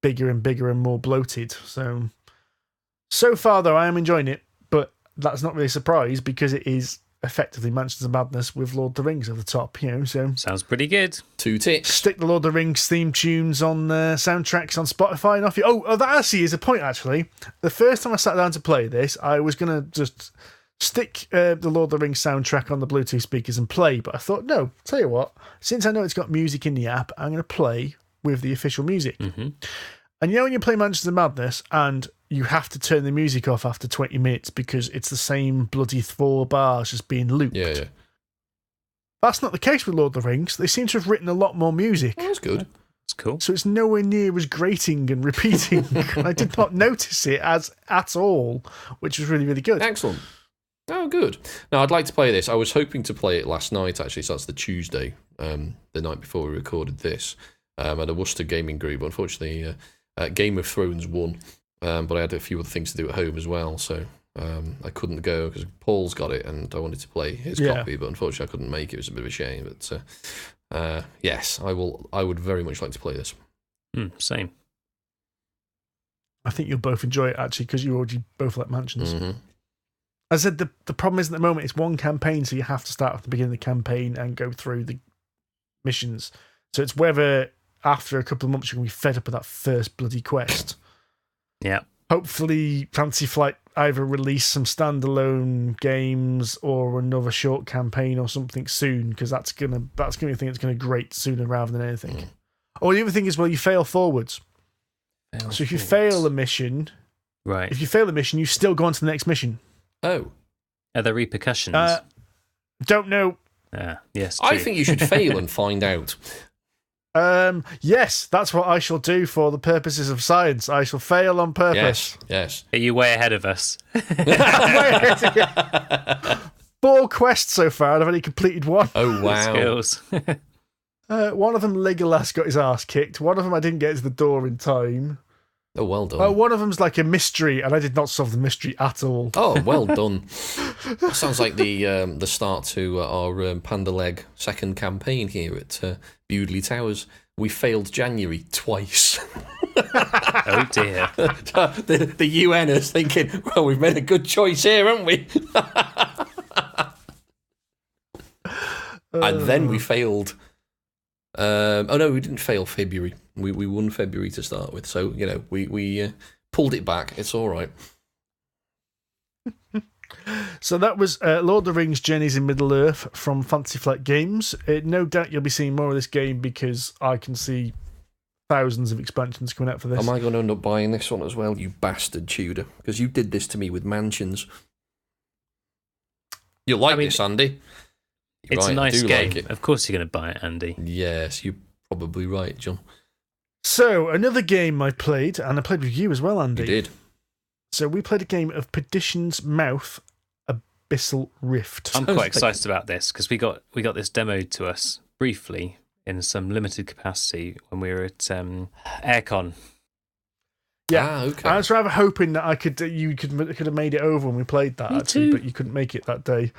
bigger and bigger and more bloated? So far, though, I am enjoying it, but that's not really a surprise because it is effectively Mansions of Madness with Lord of the Rings at the top, So sounds pretty good. 2 ticks. Stick the Lord of the Rings theme tunes on soundtracks on Spotify and off you. Oh, that actually is a point, actually. The first time I sat down to play this, I was going to just stick the Lord of the Rings soundtrack on the Bluetooth speakers and play, but I thought, no, tell you what, since I know it's got music in the app, I'm going to play with the official music. Mm-hmm. And when you play Mansions of Madness and you have to turn the music off after 20 minutes because it's the same bloody 4 bars just being looped. Yeah. That's not the case with Lord of the Rings. They seem to have written a lot more music. Oh, that's good. It's cool. So it's nowhere near as grating and repeating. I did not notice it at all, which was really, really good. Excellent. Oh, good. Now, I'd like to play this. I was hoping to play it last night, actually, so that's the Tuesday, the night before we recorded this, at a Worcester gaming group. Unfortunately, Game of Thrones won, but I had a few other things to do at home as well, so I couldn't go because Paul's got it and I wanted to play his copy, but unfortunately I couldn't make it. It was a bit of a shame, but yes, I would very much like to play this. Same. I think you'll both enjoy it, actually, because you already both like Mansions. Mm-hmm. I said the problem is at the moment it's one campaign, so you have to start at the beginning of the campaign and go through the missions. So it's whether after a couple of months you're going to be fed up with that first bloody quest. Yeah. Hopefully Fantasy Flight either release some standalone games or another short campaign or something soon, because that's gonna be a thing that's going to grate sooner rather than anything. Or the other thing is, you fail forwards. So if you fail a mission, right? If you fail a mission, you still go on to the next mission. Oh, are there repercussions? Don't know. Yes, true. I think you should fail and find out. Yes, that's what I shall do for the purposes of science. I shall fail on purpose. Yes. Are you way ahead of us? 4 quests so far, and I've only completed 1. Oh, wow. Skills. One of them, Legolas got his ass kicked. One of them, I didn't get to the door in time. Oh, well done. One of them's like a mystery, and I did not solve the mystery at all. Oh, well done. That sounds like the start to our Panda Leg second campaign here at Bewdley Towers. We failed January twice. Oh, dear. The UN is thinking, well, we've made a good choice here, haven't we? And then we failed... oh, no, we didn't fail February. We won February to start with. So, we pulled it back. It's all right. So that was Lord of the Rings Journeys in Middle-earth from Fantasy Flight Games. No doubt you'll be seeing more of this game because I can see thousands of expansions coming out for this. Am I going to end up buying this one as well, you bastard Tudor? Because you did this to me with Mansions. You'll like this, Andy. It's right, a nice game. Like of course you're going to buy it, Andy. Yes, you're probably right, John. So, another game I played, and I played with you as well, Andy. You did. So, we played a game of Perdition's Mouth, Abyssal Rift. I'm quite excited about this, because we got this demoed to us briefly in some limited capacity when we were at Aircon. Yeah, okay. I was rather hoping that you could have made it over when we played that, actually, but you couldn't make it that day.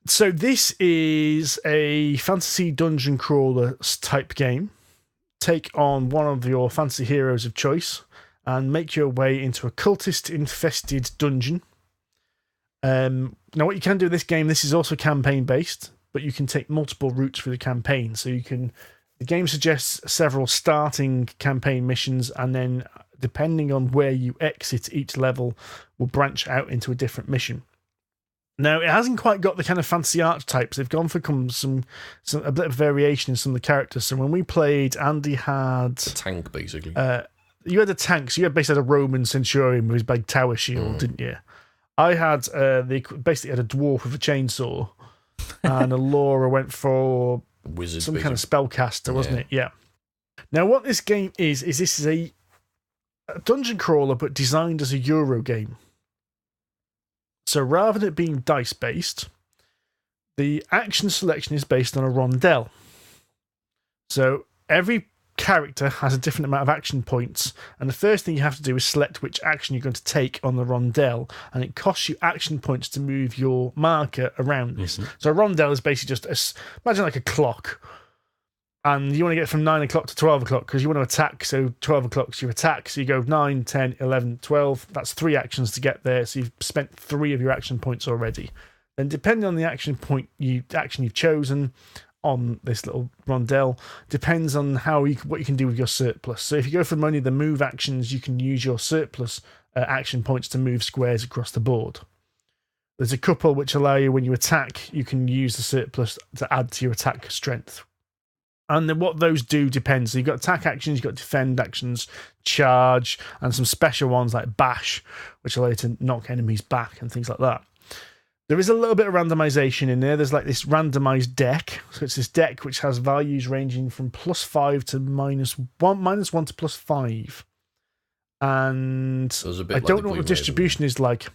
So this is a fantasy dungeon crawler type game. take on one of your fantasy heroes of choice and make your way into a cultist-infested dungeon. Now, what you can do in this game, this is also campaign-based, but you can take multiple routes through the campaign. So the game suggests several starting campaign missions, and then depending on where you exit each level, will branch out into a different mission. Now, it hasn't quite got the kind of fantasy archetypes. They've gone for a bit of variation in some of the characters. So when we played, Andy had... a tank, basically. You had a tank, so you had basically a Roman centurion with his big tower shield, didn't you? I had basically had a dwarf with a chainsaw, and Laura went for Wizard, some kind of spellcaster, wasn't it? Yeah. Now, what this game is this is a dungeon crawler, but designed as a Euro game. So rather than it being dice-based, the action selection is based on a rondel. So every character has a different amount of action points, and the first thing you have to do is select which action you're going to take on the rondel, and it costs you action points to move your marker around this. So a rondel is basically just, imagine like a clock, and you want to get from 9 o'clock to 12 o'clock because you want to attack, so 12 o'clock's your attack, so you go 9, 10, 11, 12, that's 3 actions to get there, so you've spent 3 of your action points already. Then depending on the action you've chosen on this little rondel, depends on what you can do with your surplus. So if you go for only the move actions, you can use your surplus action points to move squares across the board. There's a couple which allow you, when you attack, you can use the surplus to add to your attack strength. And then what those do depends. So you've got attack actions, you've got defend actions, charge, and some special ones like bash, which allow you to knock enemies back and things like that. There is a little bit of randomization in there. There's like this randomized deck. So it's this deck which has values ranging from +5 to -1 to +5. And I don't know what the distribution is like. A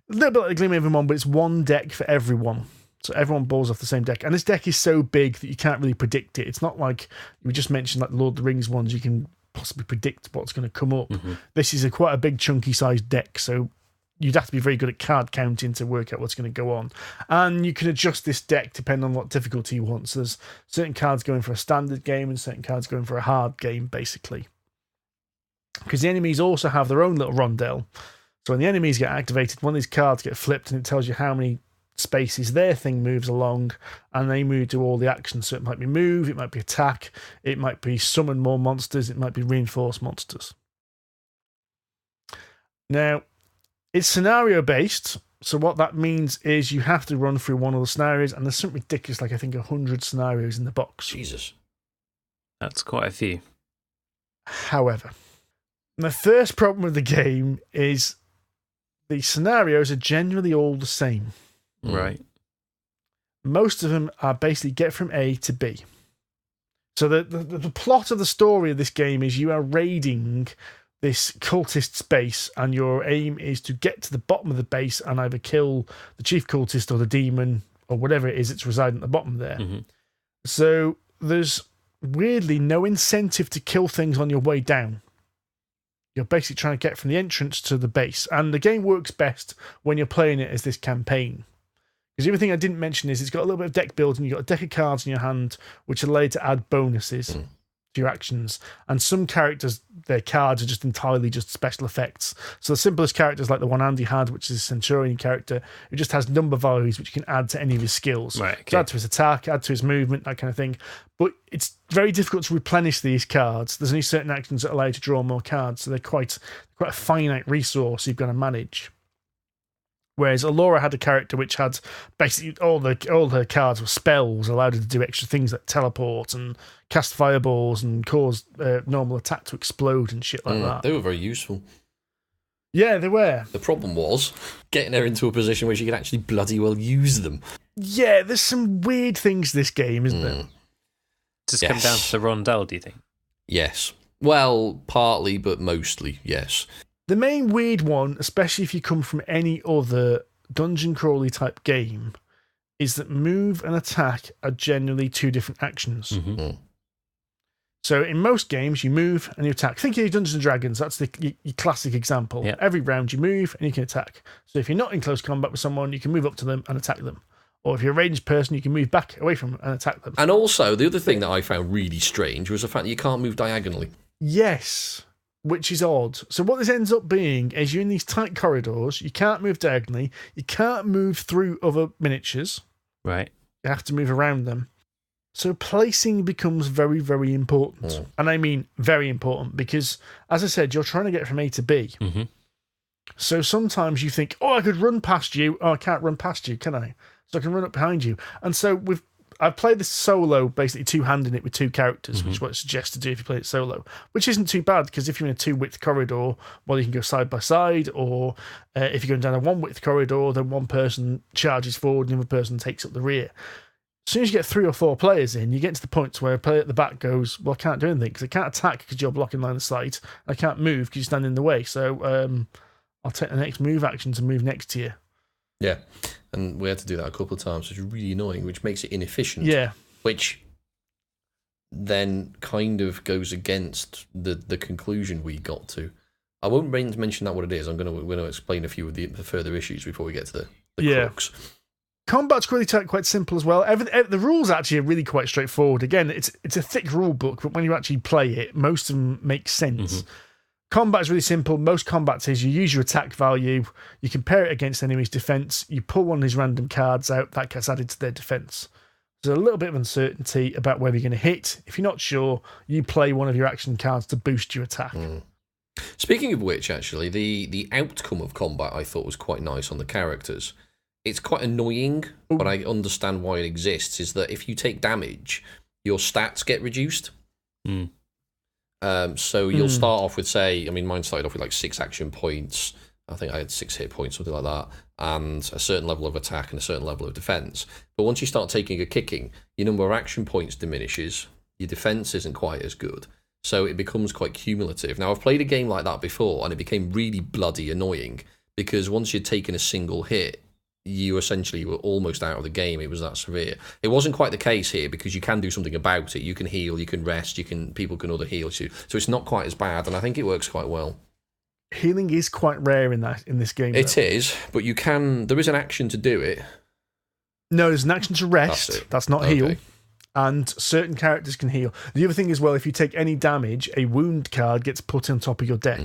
little bit like the Gleamhaven one, but it's one deck for everyone. So everyone balls off the same deck. And this deck is so big that you can't really predict it. It's not like we just mentioned, like the Lord of the Rings ones, you can possibly predict what's going to come up. This is quite a big, chunky sized deck. So you'd have to be very good at card counting to work out what's going to go on. And you can adjust this deck depending on what difficulty you want. So there's certain cards going for a standard game and certain cards going for a hard game, basically. Because the enemies also have their own little rondel. So when the enemies get activated, one of these cards get flipped and it tells you how many spaces their thing moves along, and they do all the actions. So it might be move, it might be attack, it might be summon more monsters, it might be reinforce monsters. Now, it's scenario based, so what that means is you have to run through one of the scenarios, and there's something ridiculous, like I think 100 scenarios in the box. Jesus. That's quite a few. However, the first problem with the game is the scenarios are generally all the same. Right. Most of them are basically get from A to B. So the plot of the story of this game is you are raiding this cultist's base, and your aim is to get to the bottom of the base and either kill the chief cultist or the demon or whatever it is that's residing at the bottom there. So there's weirdly no incentive to kill things on your way down. You're basically trying to get from the entrance to the base, and the game works best when you're playing it as this campaign. Because the other thing I didn't mention is it's got a little bit of deck building. You've got a deck of cards in your hand which allow you to add bonuses to your actions. And some characters, their cards are just entirely just special effects. So the simplest characters, like the one Andy had, which is a Centurion character, who just has number values which you can add to any of his skills. Right, okay. So add to his attack, add to his movement, that kind of thing. But it's very difficult to replenish these cards. There's only certain actions that allow you to draw more cards, so they're quite a finite resource you've got to manage. Whereas Alora had a character which had basically all her cards were spells, allowed her to do extra things like teleport and cast fireballs and cause normal attack to explode and shit like that. They were very useful. Yeah, they were. The problem was getting her into a position where she could actually bloody well use them. Yeah, there's some weird things to this game, isn't there? Does it come down to the rondel, do you think? Yes. Well, partly, but mostly, yes. The main weird one, especially if you come from any other dungeon crawly type game, is that move and attack are generally two different actions. So in most games, you move and you attack. Think of your Dungeons and Dragons. That's your classic example. Yeah. Every round you move and you can attack. So if you're not in close combat with someone, you can move up to them and attack them. Or if you're a ranged person, you can move back away from them and attack them. And also, the other thing that I found really strange was the fact that you can't move diagonally. Yes, which is odd. So what this ends up being is you're in these tight corridors. You can't move diagonally. You can't move through other miniatures. Right. You have to move around them. So placing becomes very, very important. And I mean very important because, as I said, you're trying to get from A to B. Mm-hmm. So sometimes you think, oh, I could run past you. Oh, I can't run past you, can I? So I can run up behind you. And so I've played this solo, basically two-handing it with two characters, which is what it suggests to do if you play it solo, which isn't too bad because if you're in a two-width corridor, well, you can go side by side, or if you're going down a one-width corridor, then one person charges forward and the other person takes up the rear. As soon as you get 3 or 4 players in, you get to the point where a player at the back goes, well, I can't do anything because I can't attack because you're blocking line of sight. I can't move because you stand in the way. So I'll take the next move action to move next to you. Yeah, and we had to do that a couple of times, which is really annoying, which makes it inefficient. Yeah. Which then kind of goes against the conclusion we got to. I won't mention that what it is. I'm going to explain a few of the further issues before we get to the crux. Combat's really quite simple as well. The rules actually are really quite straightforward. Again, it's a thick rule book, but when you actually play it, most of them make sense. Combat is really simple. Most combats is you use your attack value, you compare it against enemy's defense, you pull one of these random cards out, that gets added to their defense. There's a little bit of uncertainty about whether you're going to hit. If you're not sure, you play one of your action cards to boost your attack. Speaking of which, actually, the outcome of combat I thought was quite nice on the characters. It's quite annoying, but I understand why it exists, is that if you take damage, your stats get reduced. So you'll start off with, say, I mean, mine started off with like 6 action points. I think I had 6 hit points, something like that, and a certain level of attack and a certain level of defense. But once you start taking a kicking, your number of action points diminishes, your defense isn't quite as good, so it becomes quite cumulative. Now, I've played a game like that before, and it became really bloody annoying, because once you'd taken a single hit, you essentially were almost out of the game. It was that severe. It wasn't quite the case here because you can do something about it. You can heal, you can rest, people can other heal you. So it's not quite as bad, and I think it works quite well. Healing is quite rare in this game. It is, but there is an action to do it. No, there's an action to rest. That's not heal. And certain characters can heal. The other thing as well, if you take any damage, a wound card gets put on top of your deck.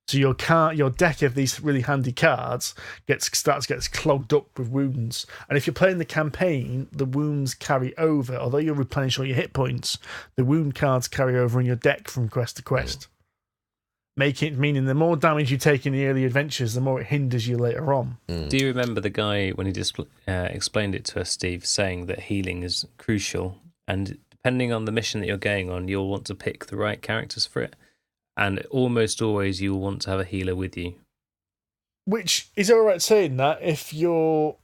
So your deck of these really handy cards gets clogged up with wounds. And if you're playing the campaign, the wounds carry over. Although you'll replenish all your hit points, the wound cards carry over in your deck from quest to quest. Meaning the more damage you take in the early adventures, the more it hinders you later on. Do you remember the guy, when he just explained it to us, Steve, saying that healing is crucial, and depending on the mission that you're going on, you'll want to pick the right characters for it? And almost always you'll want to have a healer with you. Which is all right saying that if you're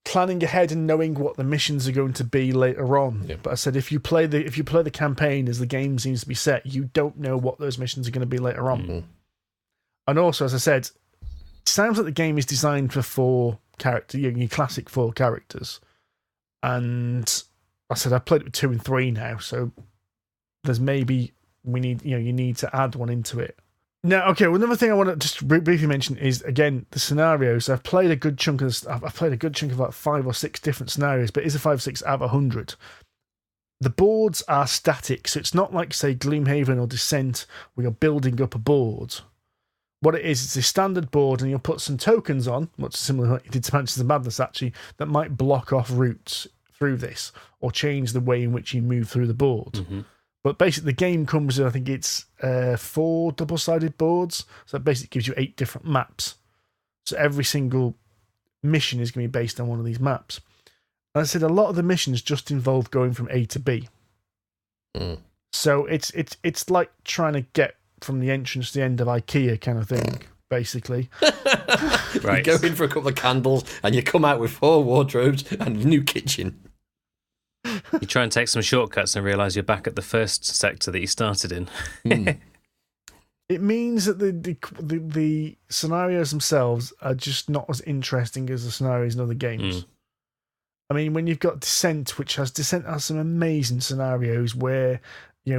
planning ahead and knowing what the missions are going to be later on. But I said if you play the campaign as the game seems to be set, you don't know what those missions are going to be later on. And also, as I said, it sounds like the game is designed for 4 characters, your classic 4 characters. And I said I've played it with 2 and 3 now, so there's maybe you need to add one into it. Now, okay, well, another thing I want to just briefly mention is, again, the scenarios. I've played a good chunk of about 5 or 6 different scenarios, but it's a 5 or 6 out of 100. The boards are static, so it's not like, say, Gloomhaven or Descent, where you're building up a board. What it is, it's a standard board, and you'll put some tokens on, much similar to what you did to Mansions of Madness, actually, that might block off routes through this, or change the way in which you move through the board. But basically, the game comes with, I think it's 4 double-sided boards. So it basically gives you 8 different maps. So every single mission is going to be based on one of these maps. And I said a lot of the missions just involve going from A to B. So it's like trying to get from the entrance to the end of IKEA kind of thing, basically. Right. You go in for a couple of candles and you come out with 4 wardrobes and a new kitchen. You try and take some shortcuts and realise you're back at the first sector that you started in. It means that the scenarios themselves are just not as interesting as the scenarios in other games. I mean, when you've got Descent has some amazing scenarios where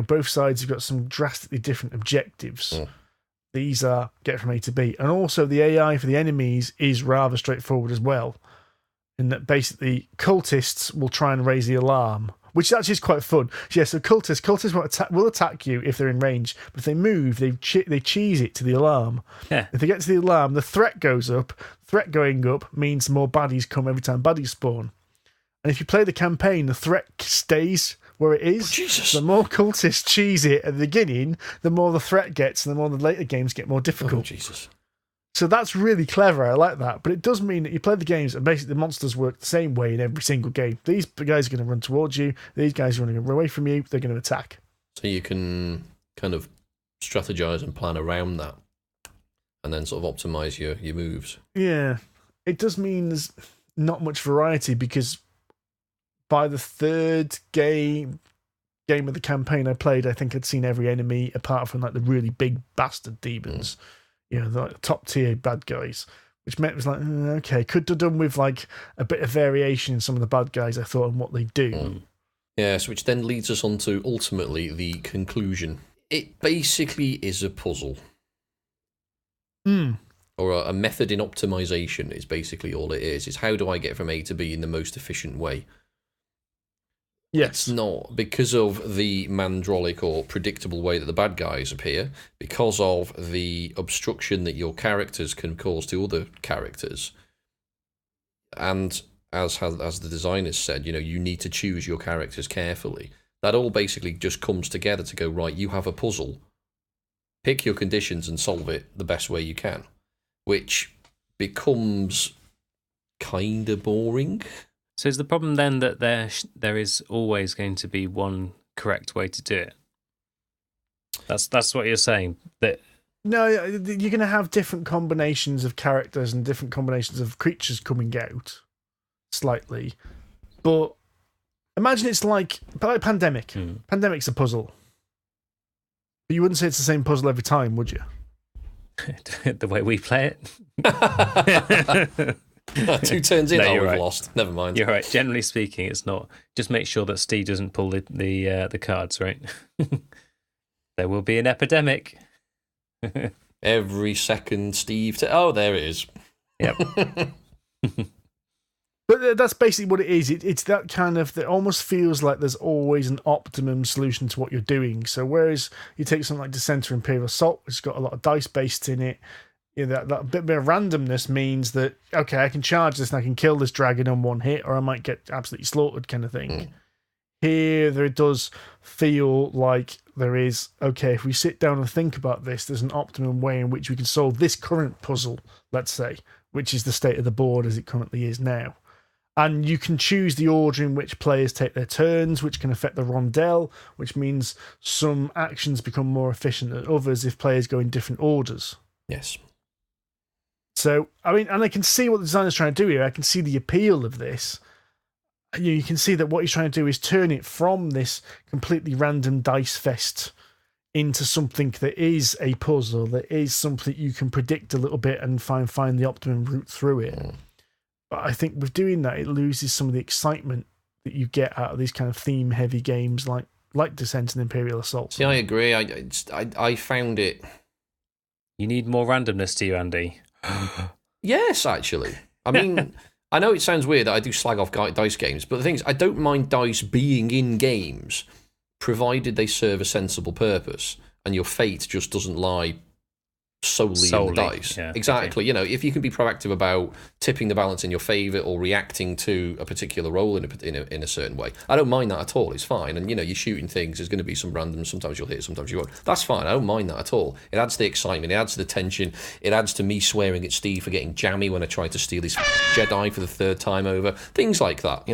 both sides have got some drastically different objectives. These are get from A to B, and also the AI for the enemies is rather straightforward as well. in that basically cultists will try and raise the alarm, which actually is quite fun. Yeah, so cultists will attack you if they're in range, but if they move, they cheese it to the alarm. Yeah. If they get to the alarm, the threat goes up. Threat going up means more baddies come every time baddies spawn. And if you play the campaign, the threat stays where it is. Jesus. The more cultists cheese it at the beginning, the more the threat gets, and the more the later games get more difficult. Oh, Jesus. So that's really clever. I like that. But it does mean that you play the games and basically the monsters work the same way in every single game. These guys are going to run towards you. These guys are running away from you. They're going to attack. So you can kind of strategize and plan around that and then sort of optimize your moves. Yeah. It does mean there's not much variety because by the third game of the campaign I played, I think I'd seen every enemy apart from like the really big bastard demons. You know, the top tier bad guys, which meant it was like, okay, could have done with like a bit of variation in some of the bad guys, I thought, and what they do. Yes, which then leads us on to ultimately the conclusion. It basically is a puzzle. Or a method in optimization is basically all it is how do I get from A to B in the most efficient way? Yes. It's not because of the mandrolic or predictable way that the bad guys appear, because of the obstruction that your characters can cause to other characters. And as the designers said, you need to choose your characters carefully. That all basically just comes together to go, right, you have a puzzle. Pick your conditions and solve it the best way you can, which becomes kind of boring. So is the problem then that there is always going to be one correct way to do it? That's what you're saying. That No, you're going to have different combinations of characters and different combinations of creatures coming out, slightly. But imagine it's like Pandemic. Pandemic's a puzzle. But you wouldn't say it's the same puzzle every time, would you? the way we play it. 2 turns in, we've right. lost. Never mind. You're right. Generally speaking, it's not. Just make sure that Steve doesn't pull the cards, right? There will be an epidemic. Every second, Steve. Oh, there it is. Yep. But that's basically what it is. It's that kind of, it almost feels like there's always an optimum solution to what you're doing. So whereas you take something like Descent or Imperial Assault, which has got a lot of dice based in it, that bit of randomness means that, okay, I can charge this and I can kill this dragon on one hit, or I might get absolutely slaughtered kind of thing. Here, there does feel like there is, okay, if we sit down and think about this, there's an optimum way in which we can solve this current puzzle, let's say, which is the state of the board as it currently is now. And you can choose the order in which players take their turns, which can affect the rondel, which means some actions become more efficient than others if players go in different orders. Yes. So, I mean, and I can see what the designer's trying to do here. I can see the appeal of this. You can see that what he's trying to do is turn it from this completely random dice fest into something that is a puzzle, that is something you can predict a little bit and find the optimum route through it. But I think with doing that, it loses some of the excitement that you get out of these kind of theme-heavy games like Descent and Imperial Assault. See, I agree. I found it... You need more randomness, do you, Andy? Yes, actually. I mean, I know it sounds weird that I do slag off dice games, but the thing is, I don't mind dice being in games, provided they serve a sensible purpose, and your fate just doesn't lie solely in the dice. Yeah, exactly. okay. If you can be proactive about tipping the balance in your favour or reacting to a particular role in a certain way, I don't mind that at all. It's fine. And you're shooting things. There's going to be some random. Sometimes you'll hit. Sometimes you won't. That's fine. I don't mind that at all. It adds to the excitement. It adds to the tension. It adds to me swearing at Steve for getting jammy when I tried to steal his Jedi for the 3rd time over. Things like that.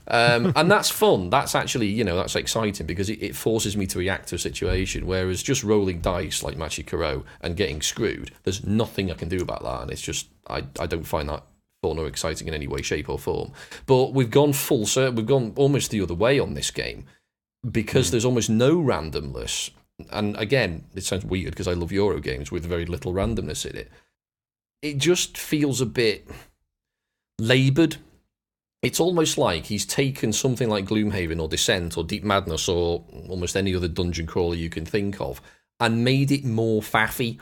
And that's fun. That's actually, that's exciting because it forces me to react to a situation. Whereas just rolling dice like Machi Kuro and getting screwed, there's nothing I can do about that. And it's just, I don't find that fun or exciting in any way, shape, or form. But we've gone full circle. We've gone almost the other way on this game because there's almost no randomness. And again, it sounds weird because I love Euro games with very little randomness in it. It just feels a bit laboured. It's almost like he's taken something like Gloomhaven or Descent or Deep Madness or almost any other dungeon crawler you can think of and made it more faffy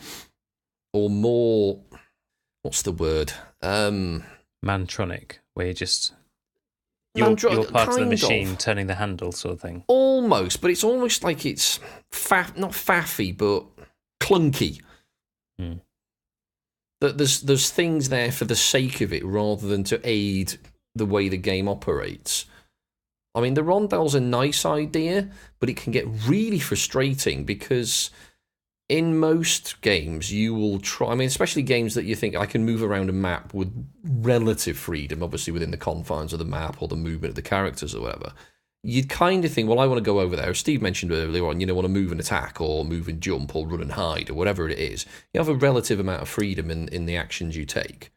or more... What's the word? Mantronic. where you're part of the machine turning the handle sort of thing. Almost, but it's almost like it's not faffy, but clunky. That there's things there for the sake of it rather than to aid the way the game operates. I mean, the rondelle's a nice idea, but it can get really frustrating because in most games you will try, I mean, especially games that you think I can move around a map with relative freedom, obviously within the confines of the map or the movement of the characters or whatever. You'd kind of think, well, I want to go over there. As Steve mentioned earlier on, want to move and attack or move and jump or run and hide or whatever it is. You have a relative amount of freedom in the actions you take.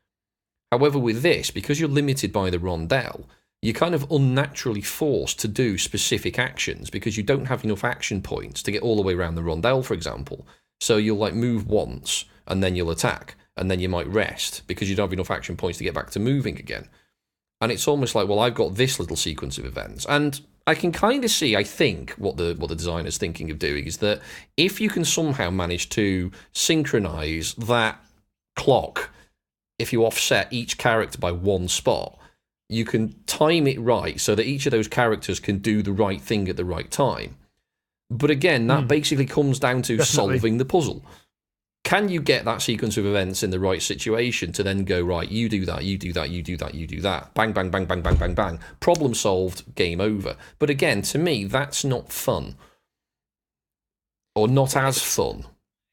However, with this, because you're limited by the rondelle, you're kind of unnaturally forced to do specific actions because you don't have enough action points to get all the way around the rondelle, for example. So you'll like move once and then you'll attack and then you might rest because you don't have enough action points to get back to moving again. And it's almost like, well, I've got this little sequence of events. And I can kind of see, I think, what the designer's thinking of doing is that if you can somehow manage to synchronize that clock, if you offset each character by one spot, you can time it right so that each of those characters can do the right thing at the right time. But again, that basically comes down to solving the puzzle. Can you get that sequence of events in the right situation to then go, right, you do that, you do that, you do that, you do that. Bang, bang, bang, bang, bang, bang, bang. Problem solved, game over. But again, to me, that's not fun. Or not as fun.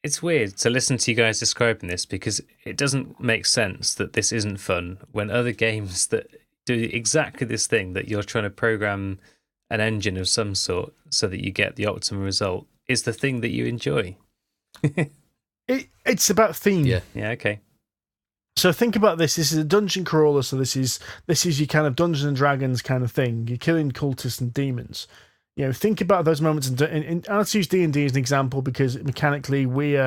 It's weird to listen to you guys describing this because it doesn't make sense that this isn't fun when other games that do exactly this thing, that you're trying to program an engine of some sort so that you get the optimum result, is the thing that you enjoy. It's about theme. Yeah, okay. So think about this. This is a dungeon crawler, so this is your kind of Dungeons and Dragons kind of thing. You're killing cultists and demons. Think about those moments. And let's use D&D as an example because mechanically we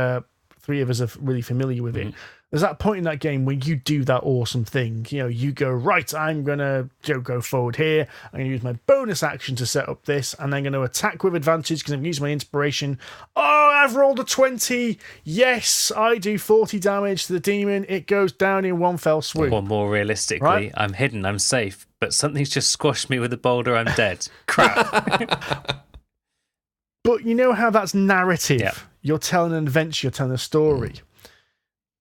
three of us are really familiar with it. There's that point in that game where you do that awesome thing. You go, right, I'm going to go forward here. I'm going to use my bonus action to set up this, and I'm going to attack with advantage because I've used my inspiration. Oh, I've rolled a 20. Yes, I do 40 damage to the demon. It goes down in one fell swoop. Or more realistically, right? I'm hidden, I'm safe, but something's just squashed me with a boulder, I'm dead. Crap. But you know how that's narrative. Yep. You're telling an adventure, you're telling a story.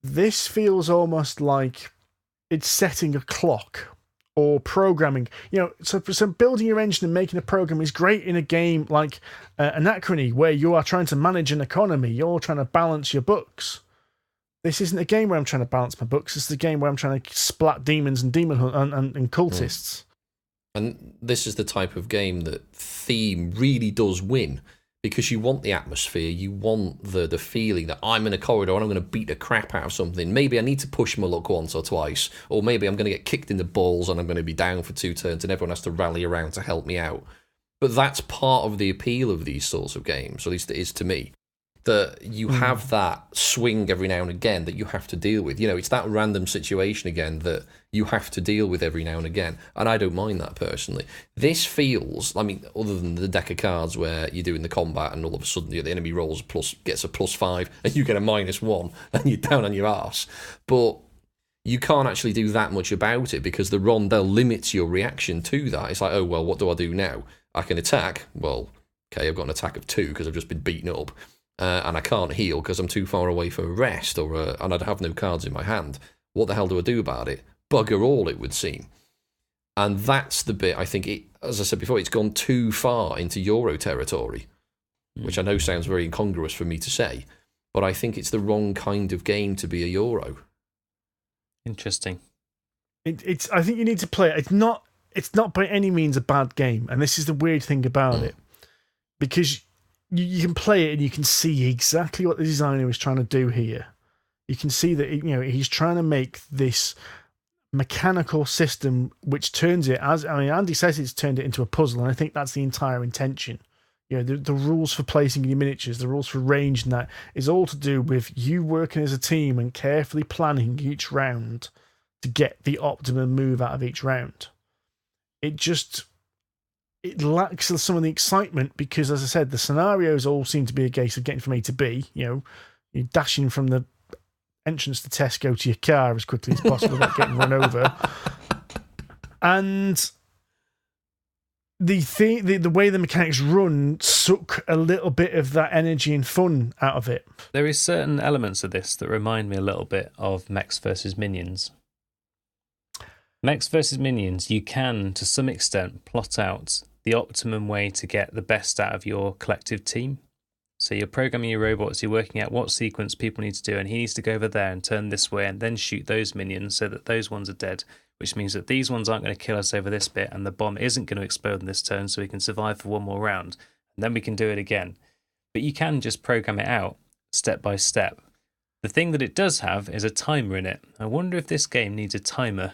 This feels almost like it's setting a clock or programming. So building your engine and making a program is great in a game like Anachrony, where you are trying to manage an economy. You're trying to balance your books. This isn't a game where I'm trying to balance my books. This is a game where I'm trying to splat demons and demon and cultists. And this is the type of game that theme really does win. Because you want the atmosphere, you want the feeling that I'm in a corridor and I'm going to beat the crap out of something. Maybe I need to push my luck once or twice, or maybe I'm going to get kicked in the balls and I'm going to be down for 2 turns and everyone has to rally around to help me out. But that's part of the appeal of these sorts of games, or at least it is to me, that you have that swing every now and again that you have to deal with. It's that random situation again that you have to deal with every now and again, and I don't mind that personally. This feels, I mean, other than the deck of cards where you're doing the combat and all of a sudden the enemy gets a +5 and you get a -1 and you're down on your arse, but you can't actually do that much about it because the rondelle limits your reaction to that. It's like, oh, well, what do I do now? I can attack. Well, okay, I've got an attack of 2 because I've just been beaten up. And I can't heal because I'm too far away for a rest, and I have no cards in my hand. What the hell do I do about it? Bugger all, it would seem. And that's the bit, I think, as I said before, it's gone too far into Euro territory, which I know sounds very incongruous for me to say, but I think it's the wrong kind of game to be a Euro. Interesting. I think you need to play it. It's not by any means a bad game, and this is the weird thing about it, because you can play it and you can see exactly what the designer is trying to do here. You can see that he's trying to make this mechanical system which turns it Andy says it's turned it into a puzzle, and I think that's the entire intention. The rules for placing your miniatures, the rules for range, and that is all to do with you working as a team and carefully planning each round to get the optimum move out of each round. It lacks some of the excitement because, as I said, the scenarios all seem to be a case of getting from A to B. You're dashing from the entrance to Tesco to your car as quickly as possible without getting run over. And the way the mechanics run suck a little bit of that energy and fun out of it. There is certain elements of this that remind me a little bit of Mechs versus Minions. Mechs versus Minions, you can, to some extent, plot out the optimum way to get the best out of your collective team. So you're programming your robots, you're working out what sequence people need to do, and he needs to go over there and turn this way and then shoot those minions so that those ones are dead, which means that these ones aren't going to kill us over this bit and the bomb isn't going to explode in this turn so we can survive for one more round. And then we can do it again. But you can just program it out step by step. The thing that it does have is a timer in it. I wonder if this game needs a timer.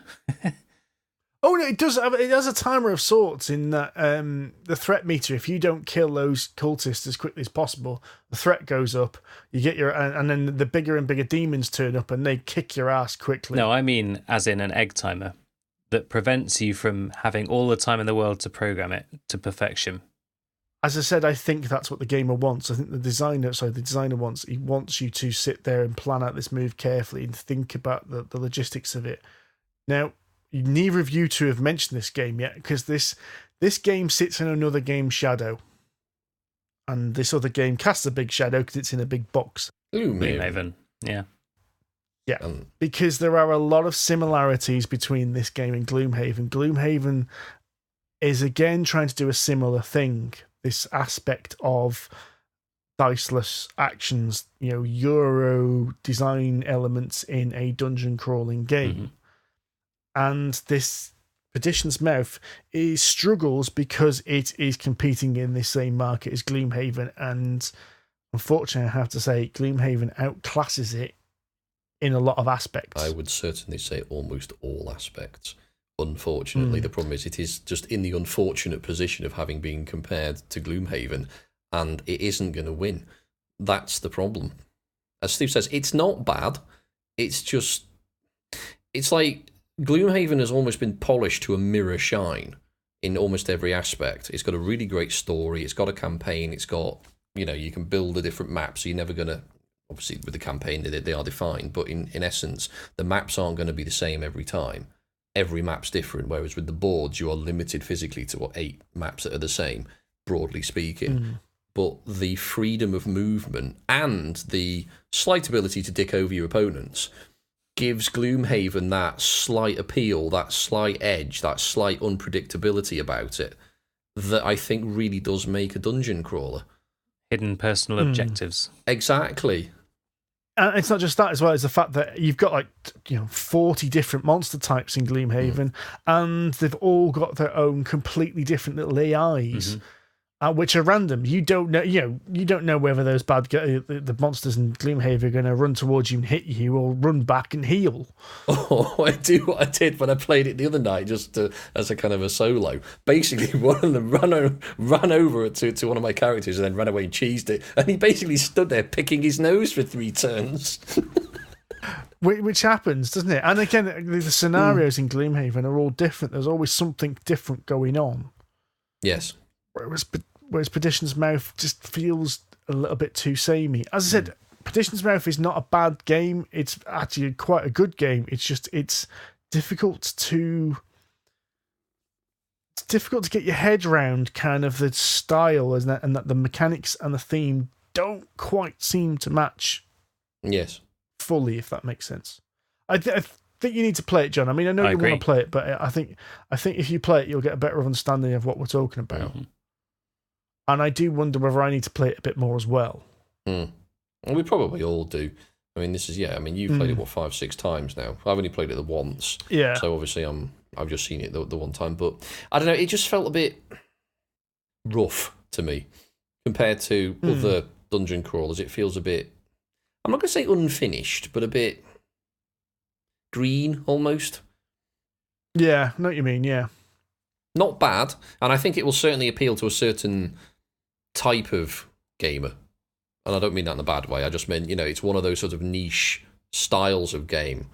Oh, no, it does. It has a timer of sorts in that the threat meter. If you don't kill those cultists as quickly as possible, the threat goes up. You get and then the bigger and bigger demons turn up and they kick your ass quickly. No, I mean as in an egg timer that prevents you from having all the time in the world to program it to perfection. As I said, I think that's what the gamer wants. I think the designer wants. He wants you to sit there and plan out this move carefully and think about the logistics of it. Now, neither of you two have mentioned this game yet, because this game sits in another game's shadow. And this other game casts a big shadow because it's in a big box. Gloomhaven. Yeah. Yeah. Because there are a lot of similarities between this game and Gloomhaven. Gloomhaven is again trying to do a similar thing. This aspect of diceless actions, Euro design elements in a dungeon crawling game. Mm-hmm. And this Perdition's Mouth struggles because it is competing in the same market as Gloomhaven, and unfortunately, I have to say, Gloomhaven outclasses it in a lot of aspects. I would certainly say almost all aspects. Unfortunately, the problem is it is just in the unfortunate position of having been compared to Gloomhaven, and it isn't going to win. That's the problem. As Steve says, it's not bad. It's like Gloomhaven has almost been polished to a mirror shine in almost every aspect. It's got a really great story. It's got a campaign. It's got, you can build a different map. So you're never going to, obviously with the campaign, they are defined. But in essence, the maps aren't going to be the same every time. Every map's different. Whereas with the boards, you are limited physically to 8 maps that are the same, broadly speaking. But the freedom of movement and the slight ability to dick over your opponents gives Gloomhaven that slight appeal, that slight edge, that slight unpredictability about it that I think really does make a dungeon crawler. Hidden personal objectives. Exactly. And it's not just that as well, it's the fact that you've got 40 different monster types in Gloomhaven, and they've all got their own completely different little AIs. Which are random. You don't know. You don't know whether those the monsters in Gloomhaven are going to run towards you and hit you, or run back and heal. Oh, I do what I did when I played it the other night, just as a kind of a solo. Basically, one of them ran over to one of my characters and then ran away and cheesed it, and he basically stood there picking his nose for 3 turns. Which happens, doesn't it? And again, the scenarios in Gloomhaven are all different. There's always something different going on. Yes. Whereas Perdition's Mouth just feels a little bit too samey. As I said, Perdition's Mouth is not a bad game. It's actually quite a good game. It's difficult to get your head around kind of the style and that the mechanics and the theme don't quite seem to match. Yes. Fully, if that makes sense. I think you need to play it, John. I mean, I know you want to play it, but I think if you play it, you'll get a better understanding of what we're talking about. And I do wonder whether I need to play it a bit more as well. Well, we probably all do. I mean, you've played it, 5-6 times now. I've only played it the once. Yeah. So obviously I've just seen it the one time. But I don't know, it just felt a bit rough to me compared to other dungeon crawlers. It feels a bit, I'm not going to say unfinished, but a bit green almost. Yeah, I know what you mean, yeah. Not bad, and I think it will certainly appeal to a certain type of gamer. And I don't mean that in a bad way. I just mean, it's one of those sort of niche styles of game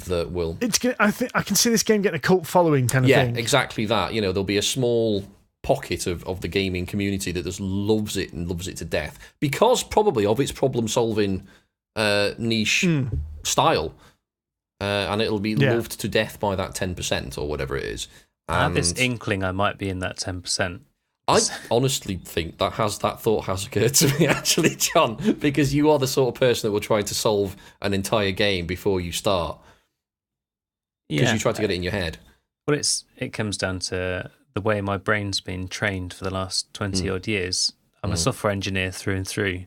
that will... I think I can see this game getting a cult following kind of thing. Yeah, exactly that. There'll be a small pocket of the gaming community that just loves it and loves it to death because probably of its problem-solving niche style. And it'll be loved to death by that 10% or whatever it is. I have this inkling I might be in that 10%. I honestly think that thought has occurred to me, actually, John, because you are the sort of person that will try to solve an entire game before you start. Because you try to get it in your head. Well, it comes down to the way my brain's been trained for the last 20-odd years. I'm a software engineer through and through,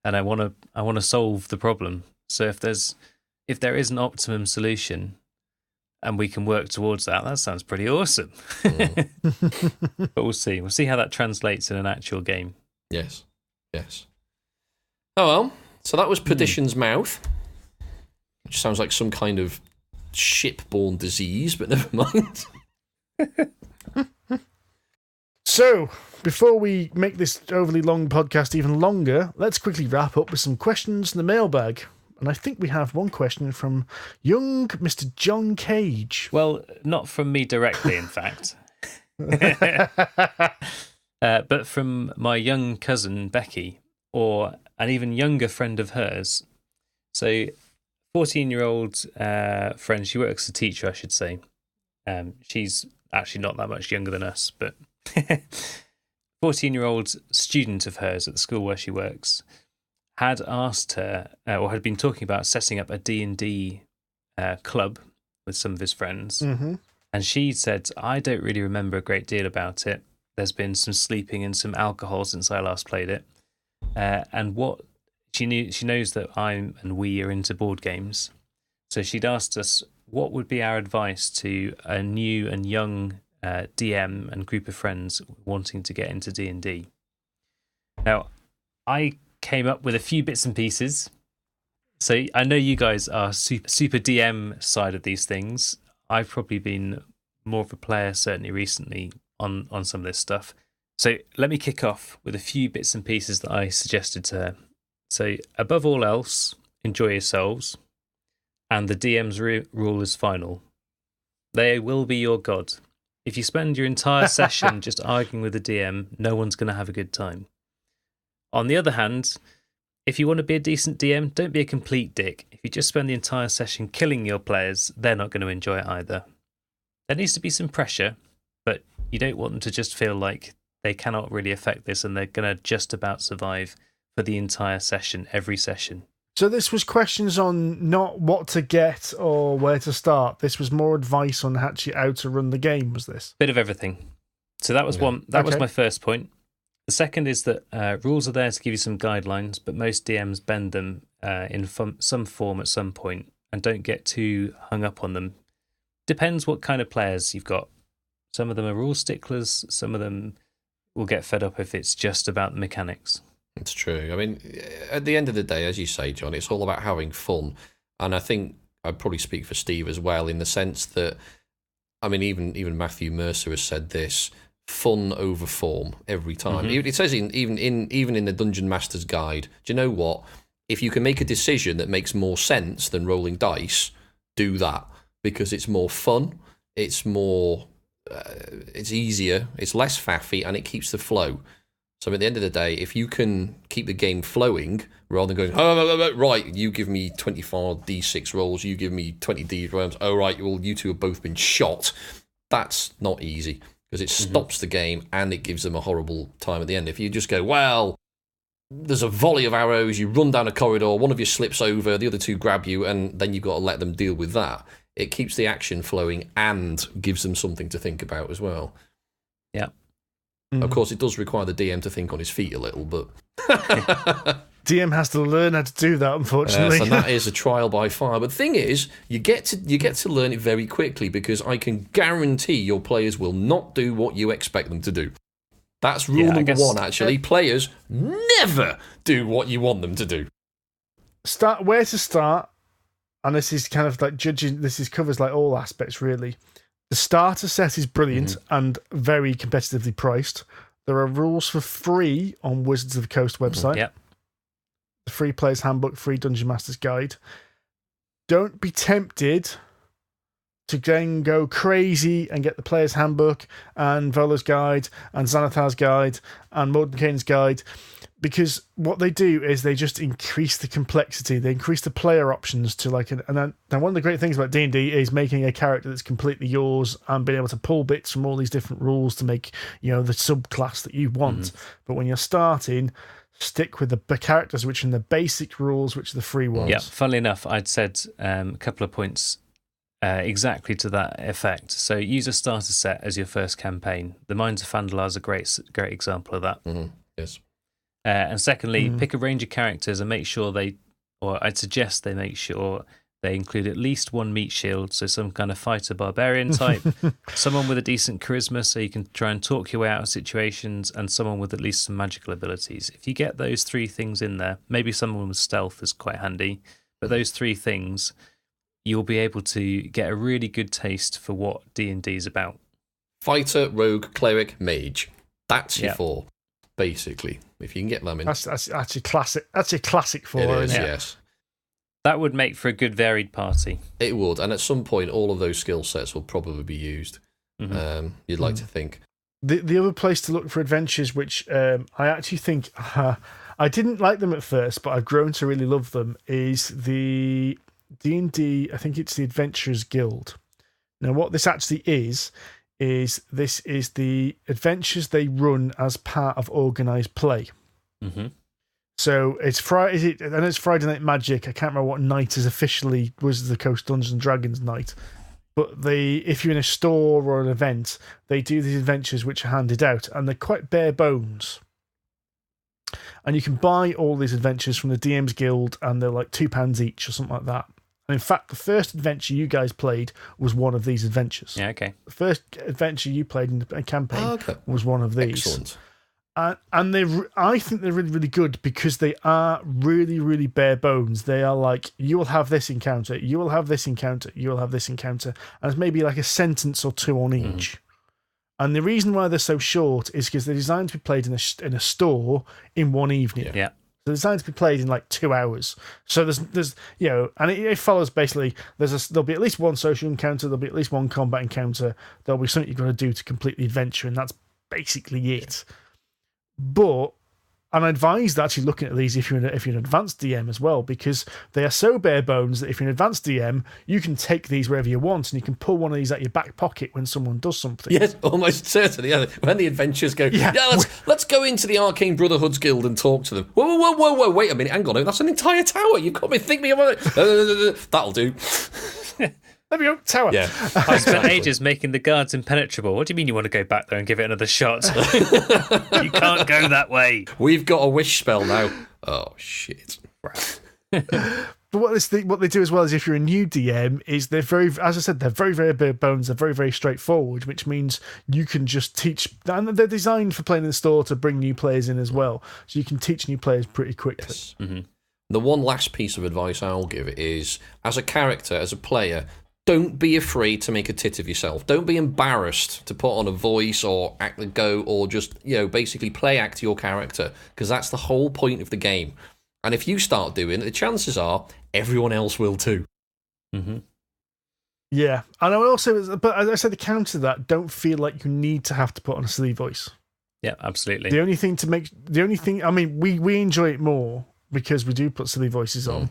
and I want to solve the problem. So if there is an optimum solution, and we can work towards that sounds pretty awesome. But we'll see. We'll see how that translates in an actual game. Yes. Oh, well. So that was Perdition's Mouth, which sounds like some kind of ship-borne disease, but never mind. So, before we make this overly long podcast even longer, let's quickly wrap up with some questions in the mailbag. And I think we have one question from young Mr. John Cage. Well, not from me directly, in fact. But from my young cousin, Becky, or an even younger friend of hers. So, 14-year-old friend, she works as a teacher, I should say. She's actually not that much younger than us, but 14-year-old student of hers at the school where she works had asked her, or had been talking about setting up a D&D club with some of his friends. Mm-hmm. And she said, I don't really remember a great deal about it. There's been some sleeping and some alcohol since I last played it. And what she knows that we are into board games. So she'd asked us what would be our advice to a new and young DM and group of friends wanting to get into D&D. Now, I came up with a few bits and pieces. So I know you guys are super DM side of these things. I've probably been more of a player, certainly recently, on some of this stuff. So let me kick off with a few bits and pieces that I suggested to her. So above all else, enjoy yourselves. And the DM's rule is final. They will be your god. If you spend your entire session just arguing with the DM, no one's going to have a good time. On the other hand, if you want to be a decent DM, don't be a complete dick. If you just spend the entire session killing your players, they're not going to enjoy it either. There needs to be some pressure, but you don't want them to just feel like they cannot really affect this and they're going to just about survive for the entire session, every session. So this was questions on not what to get or where to start. This was more advice on actually how to run the game, was this? Bit of everything. So that was one. That was my first point. The second is that rules are there to give you some guidelines, but most DMs bend them in some form at some point and don't get too hung up on them. Depends what kind of players you've got. Some of them are rule sticklers. Some of them will get fed up if it's just about the mechanics. It's true. I mean, at the end of the day, as you say, John, it's all about having fun. And I think I'd probably speak for Steve as well, in the sense that, I mean, even Matthew Mercer has said this: fun over form every time. Mm-hmm. It says even in the Dungeon Master's Guide, do you know what? If you can make a decision that makes more sense than rolling dice, do that, because it's more fun, it's more, it's easier, it's less faffy, and it keeps the flow. So at the end of the day, if you can keep the game flowing, rather than going, right, you give me 24 D6 rolls, you give me 20 D rolls, oh, right, well, you two have both been shot, that's not easy, because it stops the game and it gives them a horrible time at the end. If you just go, well, there's a volley of arrows, you run down a corridor, one of you slips over, the other two grab you, and then you've got to let them deal with that. It keeps the action flowing and gives them something to think about as well. Yeah. Of course, it does require the DM to think on his feet a little, but DM has to learn how to do that, unfortunately. And that is a trial by fire. But the thing is, you get to learn it very quickly, because I can guarantee your players will not do what you expect them to do. That's rule number one, actually. Players never do what you want them to do. Start where to start, and this is kind of like judging. Covers like all aspects, really. The starter set is brilliant and very competitively priced. There are rules for free on Wizards of the Coast website. Yep. The free player's handbook, free Dungeon Master's Guide. Don't be tempted to then go crazy and get the player's handbook and Vola's guide and Xanathar's guide and Mordenkainen's guide, because what they do is they just increase the complexity. They increase the player options to now one of the great things about D&D is making a character that's completely yours and being able to pull bits from all these different rules to make, the subclass that you want. But when you're starting, stick with the characters which are in the basic rules, which are the free ones. Yeah, funnily enough, I'd said a couple of points exactly to that effect. So use a starter set as your first campaign. The Mines of Fandalor is a great example of that. Yes. And secondly, pick a range of characters and make sure I'd suggest they make sure they include at least one meat shield, so some kind of fighter barbarian type, someone with a decent charisma so you can try and talk your way out of situations, and someone with at least some magical abilities. If you get those three things in there, maybe someone with stealth is quite handy, but those three things, you'll be able to get a really good taste for what D&D is about. Fighter, rogue, cleric, mage. That's your four, basically. If you can get them in. That's a classic. That's a classic four, it is, isn't it? Yes. That would make for a good varied party. It would, and at some point, all of those skill sets will probably be used. You'd like to think. The other place to look for adventures, which I actually think I didn't like them at first, but I've grown to really love them, is the D&D. I think it's the Adventurers Guild. Now, what this actually is this is the adventures they run as part of organised play. So it's Friday. I know it's Friday Night Magic. I can't remember what night is officially Wizards of the Coast Dungeons and Dragons night. But if you're in a store or an event, they do these adventures which are handed out, and they're quite bare bones. And you can buy all these adventures from the DM's Guild, and they're like £2 each or something like that. And in fact, the first adventure you guys played was one of these adventures. Yeah, okay. The first adventure you played in the campaign was one of these. Excellent. And I think they're really, really good because they are really, really bare bones. They are like, you will have this encounter, you will have this encounter, you will have this encounter. And it's maybe like a sentence or two on each. And the reason why they're so short is because they're designed to be played in a store in one evening. Yeah. They're designed to be played in like 2 hours. So there's and it follows basically, there'll be at least one social encounter, there'll be at least one combat encounter, there'll be something you've got to do to complete the adventure, and that's basically it. But I'm advised actually looking at these if you're an advanced DM as well, because they are so bare bones that if you're an advanced DM, you can take these wherever you want, and you can pull one of these out your back pocket when someone does something. Yes, almost certainly. Yeah. When the adventures go, let's go into the Arcane Brotherhood's Guild and talk to them. Whoa, wait a minute, hang on, that's an entire tower. You've got me thinking about it. That'll do. There we go, tower. Yeah, I spent ages making the guards impenetrable. What do you mean you want to go back there and give it another shot? You can't go that way. We've got a wish spell now. Oh, shit. But what they do as well is if you're a new DM, is they're very, as I said, they're very, very bare bones. They're very, very straightforward, which means you can just teach. And they're designed for playing in the store to bring new players in as well. So you can teach new players pretty quickly. Yes. The one last piece of advice I'll give is, as a character, as a player, don't be afraid to make a tit of yourself. Don't be embarrassed to put on a voice or act the go or just, basically play act your character, because that's the whole point of the game. And if you start doing it, the chances are everyone else will too. Yeah. And I would also, but as I said, to counter that, don't feel like you need to have to put on a silly voice. Yeah, absolutely. The only thing, I mean, we enjoy it more because we do put silly voices on,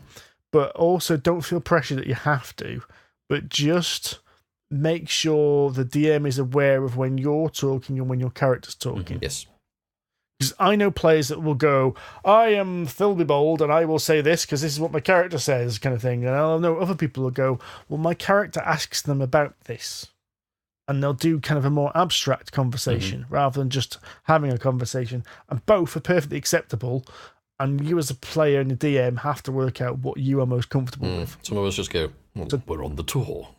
but also don't feel pressure that you have to. But just make sure the DM is aware of when you're talking and when your character's talking. Yes. Because I know players that will go, I am Thilbybold and I will say this because this is what my character says, kind of thing. And I'll know other people will go, well, my character asks them about this. And they'll do kind of a more abstract conversation rather than just having a conversation. And both are perfectly acceptable. And you as a player and a DM have to work out what you are most comfortable with. Some of us just go, we're on the tour.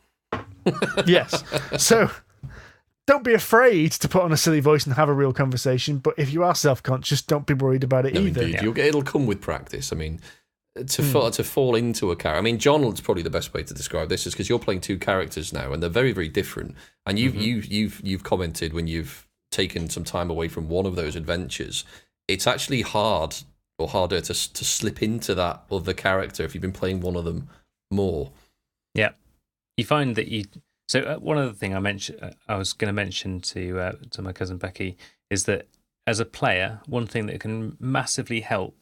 Yes. So don't be afraid to put on a silly voice and have a real conversation. But if you are self-conscious, don't be worried about it either. Indeed. It'll come with practice. I mean, to fall into a character. I mean, John is probably the best way to describe this, is because you're playing two characters now, and they're very, very different. And you've commented when you've taken some time away from one of those adventures, it's actually harder to slip into that other character if you've been playing one of them more. Yeah. You find that So one other thing I was going to mention to my cousin Becky is that as a player, one thing that can massively help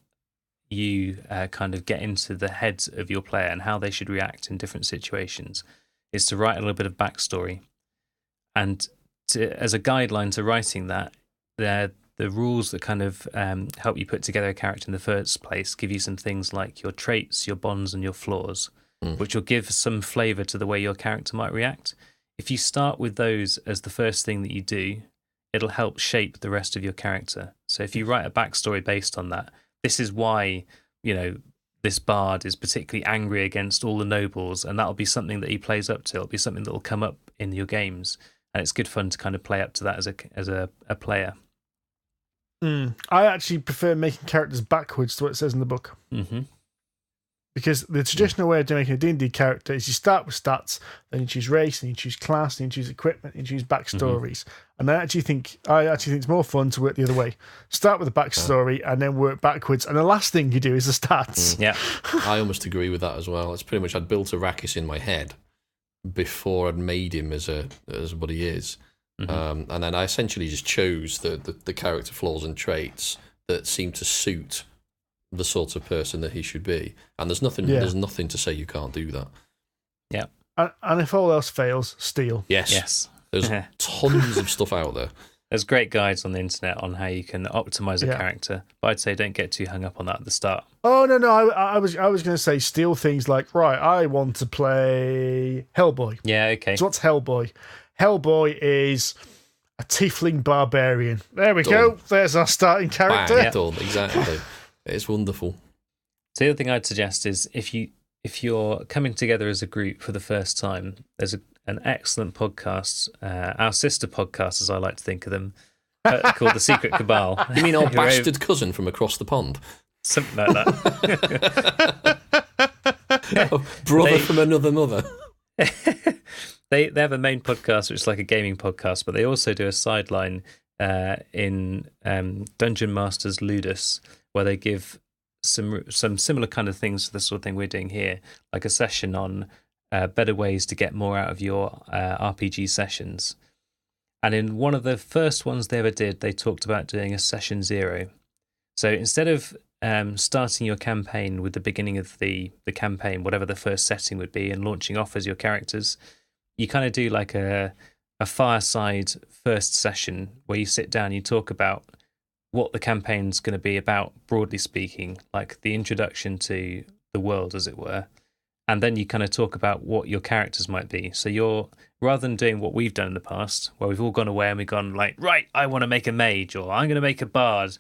you kind of get into the heads of your player and how they should react in different situations is to write a little bit of backstory. And as a guideline to writing that, the rules that kind of help you put together a character in the first place give you some things like your traits, your bonds, and your flaws, which will give some flavour to the way your character might react. If you start with those as the first thing that you do, it'll help shape the rest of your character. So if you write a backstory based on that, this is why, this bard is particularly angry against all the nobles, and that'll be something that he plays up to. It'll be something that will come up in your games, and it's good fun to kind of play up to that as a player. I actually prefer making characters backwards to what it says in the book. Mm-hmm. Because the traditional way of making a D&D character is you start with stats, then you choose race, then you choose class, then you choose equipment, then you choose backstories. And I actually think it's more fun to work the other way. Start with a backstory and then work backwards. And the last thing you do is the stats. Yeah, I almost agree with that as well. It's pretty much I'd built Arrakis in my head before I'd made him as what he is. And then I essentially just chose the character flaws and traits that seem to suit the sort of person that he should be, and there's nothing to say you can't do that. Yeah, and if all else fails, steal. Yes. There's tons of stuff out there. There's great guides on the internet on how you can optimize a character, but I'd say don't get too hung up on that at the start. Oh no, I was going to say steal things like, right, I want to play Hellboy. Yeah, okay. So what's Hellboy? Hellboy is a tiefling barbarian. There we go. There's our starting character. Bang, done. Exactly. It's wonderful. So the other thing I'd suggest is if you're coming together as a group for the first time, there's an excellent podcast, our sister podcast, as I like to think of them, called The Secret Cabal. You mean our bastard cousin from across the pond? Something like that. Brother from another mother. They have a main podcast, which is like a gaming podcast, but they also do a sideline in Dungeon Masters Ludus, where they give some similar kind of things to the sort of thing we're doing here, like a session on better ways to get more out of your RPG sessions. And in one of the first ones they ever did, they talked about doing a session 0. So instead of starting your campaign with the beginning of the campaign, whatever the first setting would be, and launching off as your characters, you kind of do like a fireside first session where you sit down, you talk about what the campaign's going to be about, broadly speaking, like the introduction to the world, as it were. And then you kind of talk about what your characters might be. So you're, rather than doing what we've done in the past, where we've all gone away and we've gone like, right, I want to make a mage, or I'm going to make a bard.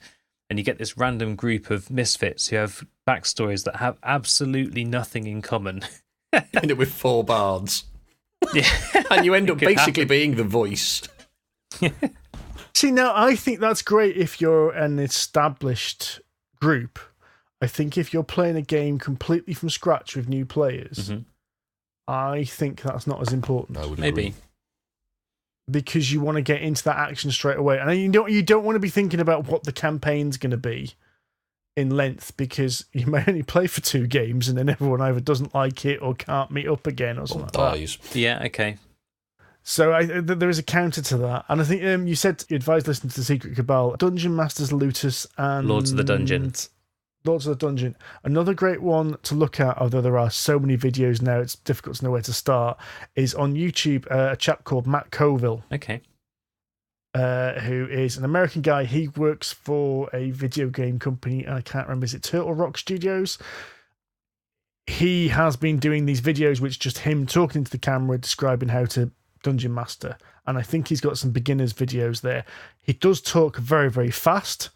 And you get this random group of misfits who have backstories that have absolutely nothing in common. End it with 4 bards. Yeah. And you end up basically being the voice. See, now I think that's great if you're an established group. I think if you're playing a game completely from scratch with new players, I think that's not as important. I would Maybe. agree. Because you want to get into that action straight away. And you don't want to be thinking about what the campaign's going to be in length, because you may only play for 2 games and then everyone either doesn't like it or can't meet up again or something like dies. that. Yeah, okay. So there is a counter to that. And I think you said you advised listening to The Secret Cabal, Dungeon Masters Ludus, and Lords of the Dungeon. Lords of the Dungeon. Another great one to look at, although there are so many videos now, it's difficult to know where to start, is on YouTube, a chap called Matt Colville. Okay. Who is an American guy. He works for a video game company. I can't remember, is it Turtle Rock Studios? He has been doing these videos, which just him talking to the camera, describing how to Dungeon Master. And I think he's got some beginners videos there. He does talk very, very fast.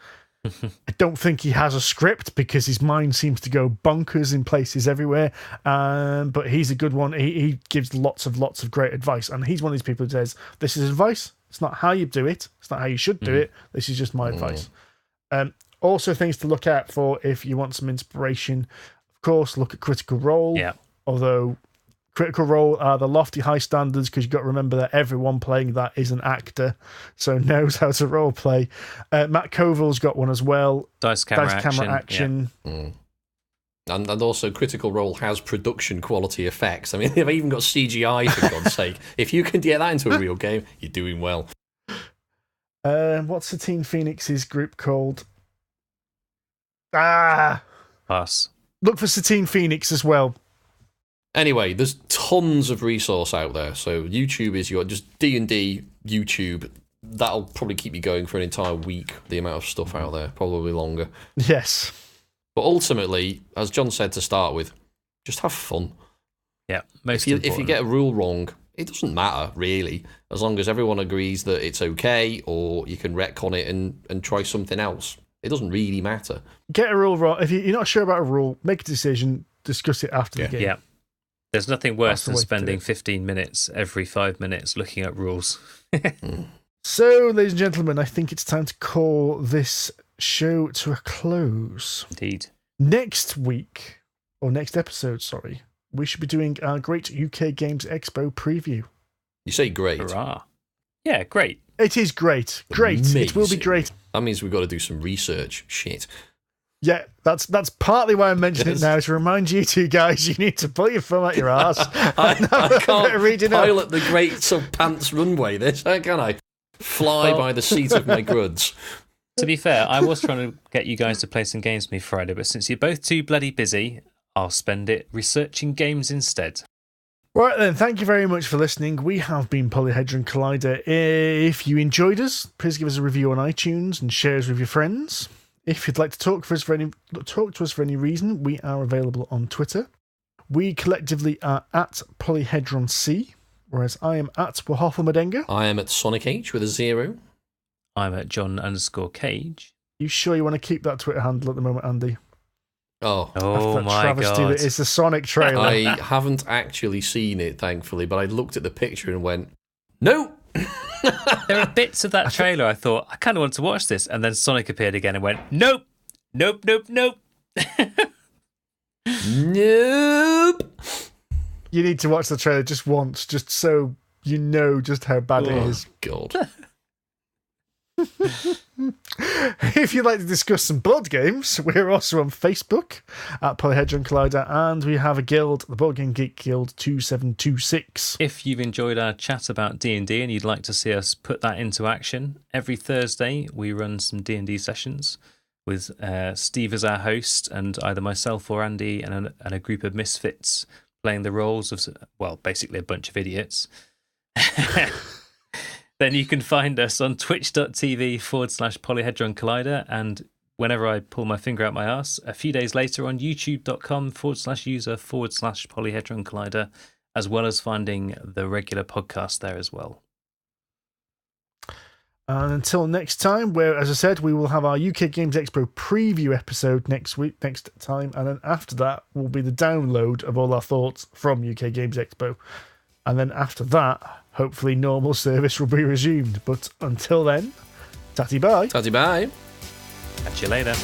I don't think he has a script because his mind seems to go bonkers in places everywhere. But he's a good one. He gives lots of great advice. And he's one of these people who says, this is advice. It's not how you do it. It's not how you should do it. This is just my advice. Also, things to look out for if you want some inspiration. Of course, look at Critical Role. Yeah. Although Critical Role are the lofty high standards, because you've got to remember that everyone playing that is an actor, so knows how to role play. Matt Colville's got one as well. Dice camera action. And And also, Critical Role has production quality effects. I mean, they've even got CGI, for God's sake. If you can get that into a real game, you're doing well. What's Satine Phoenix's group called? Pass. Look for Satine Phoenix as well. Anyway, there's tons of resource out there. So YouTube is just D&D YouTube. That'll probably keep you going for an entire week, the amount of stuff out there, probably longer. Yes. But ultimately, as John said to start with, just have fun. Yeah, if you get a rule wrong, it doesn't matter, really, as long as everyone agrees that it's okay, or you can retcon it and try something else. It doesn't really matter. Get a rule wrong. If you're not sure about a rule, make a decision, discuss it after the game. Yeah. There's nothing worse than spending 15 minutes every 5 minutes looking at rules. So, ladies and gentlemen, I think it's time to call this show to a close. Indeed. Next episode, we should be doing our Great UK Games Expo preview. You say great. Hurrah. Yeah, great. It is great. Great. Amazing. It will be great. That means we've got to do some research. Shit. Yeah, that's partly why I'm mentioning it now, to remind you two guys you need to pull your thumb out your arse. I can't pilot the Great Sub-Pants runway, can I? Fly by the seat of my gruds. To be fair, I was trying to get you guys to play some games with me Friday, but since you're both too bloody busy, I'll spend it researching games instead. Right then, thank you very much for listening. We have been Polyhedron Collider. If you enjoyed us, please give us a review on iTunes and share us with your friends. If you'd like to talk to us for any reason, we are available on Twitter. We collectively are at PolyhedronC, whereas I am at Wahofflemadenga. I am at Sonic H with a 0. I'm at John_Cage. You sure you want to keep that Twitter handle at the moment, Andy? Oh my travesty God. That is the Sonic trailer. I haven't actually seen it, thankfully, but I looked at the picture and went, no! There are bits of that trailer I thought, I kind of want to watch this, and then Sonic appeared again and went, nope! Nope, nope, nope! Nope! You need to watch the trailer just once, just so you know just how bad it is. God. If you'd like to discuss some board games, we're also on Facebook at Polyhedron Collider, and we have a guild, the Board Game Geek Guild 2726. If you've enjoyed our chat about D&D and you'd like to see us put that into action, every Thursday we run some D&D sessions with Steve as our host, and either myself or Andy and a group of misfits playing the roles of, well, basically a bunch of idiots. Then you can find us on twitch.tv/Polyhedron Collider, and whenever I pull my finger out my arse, a few days later on youtube.com/user/Polyhedron Collider, as well as finding the regular podcast there as well. And until next time, where, as I said, we will have our UK Games Expo preview episode next time, and then after that will be the download of all our thoughts from UK Games Expo. And then after that, hopefully normal service will be resumed. But until then, tatty bye. Tatty bye. Catch you later.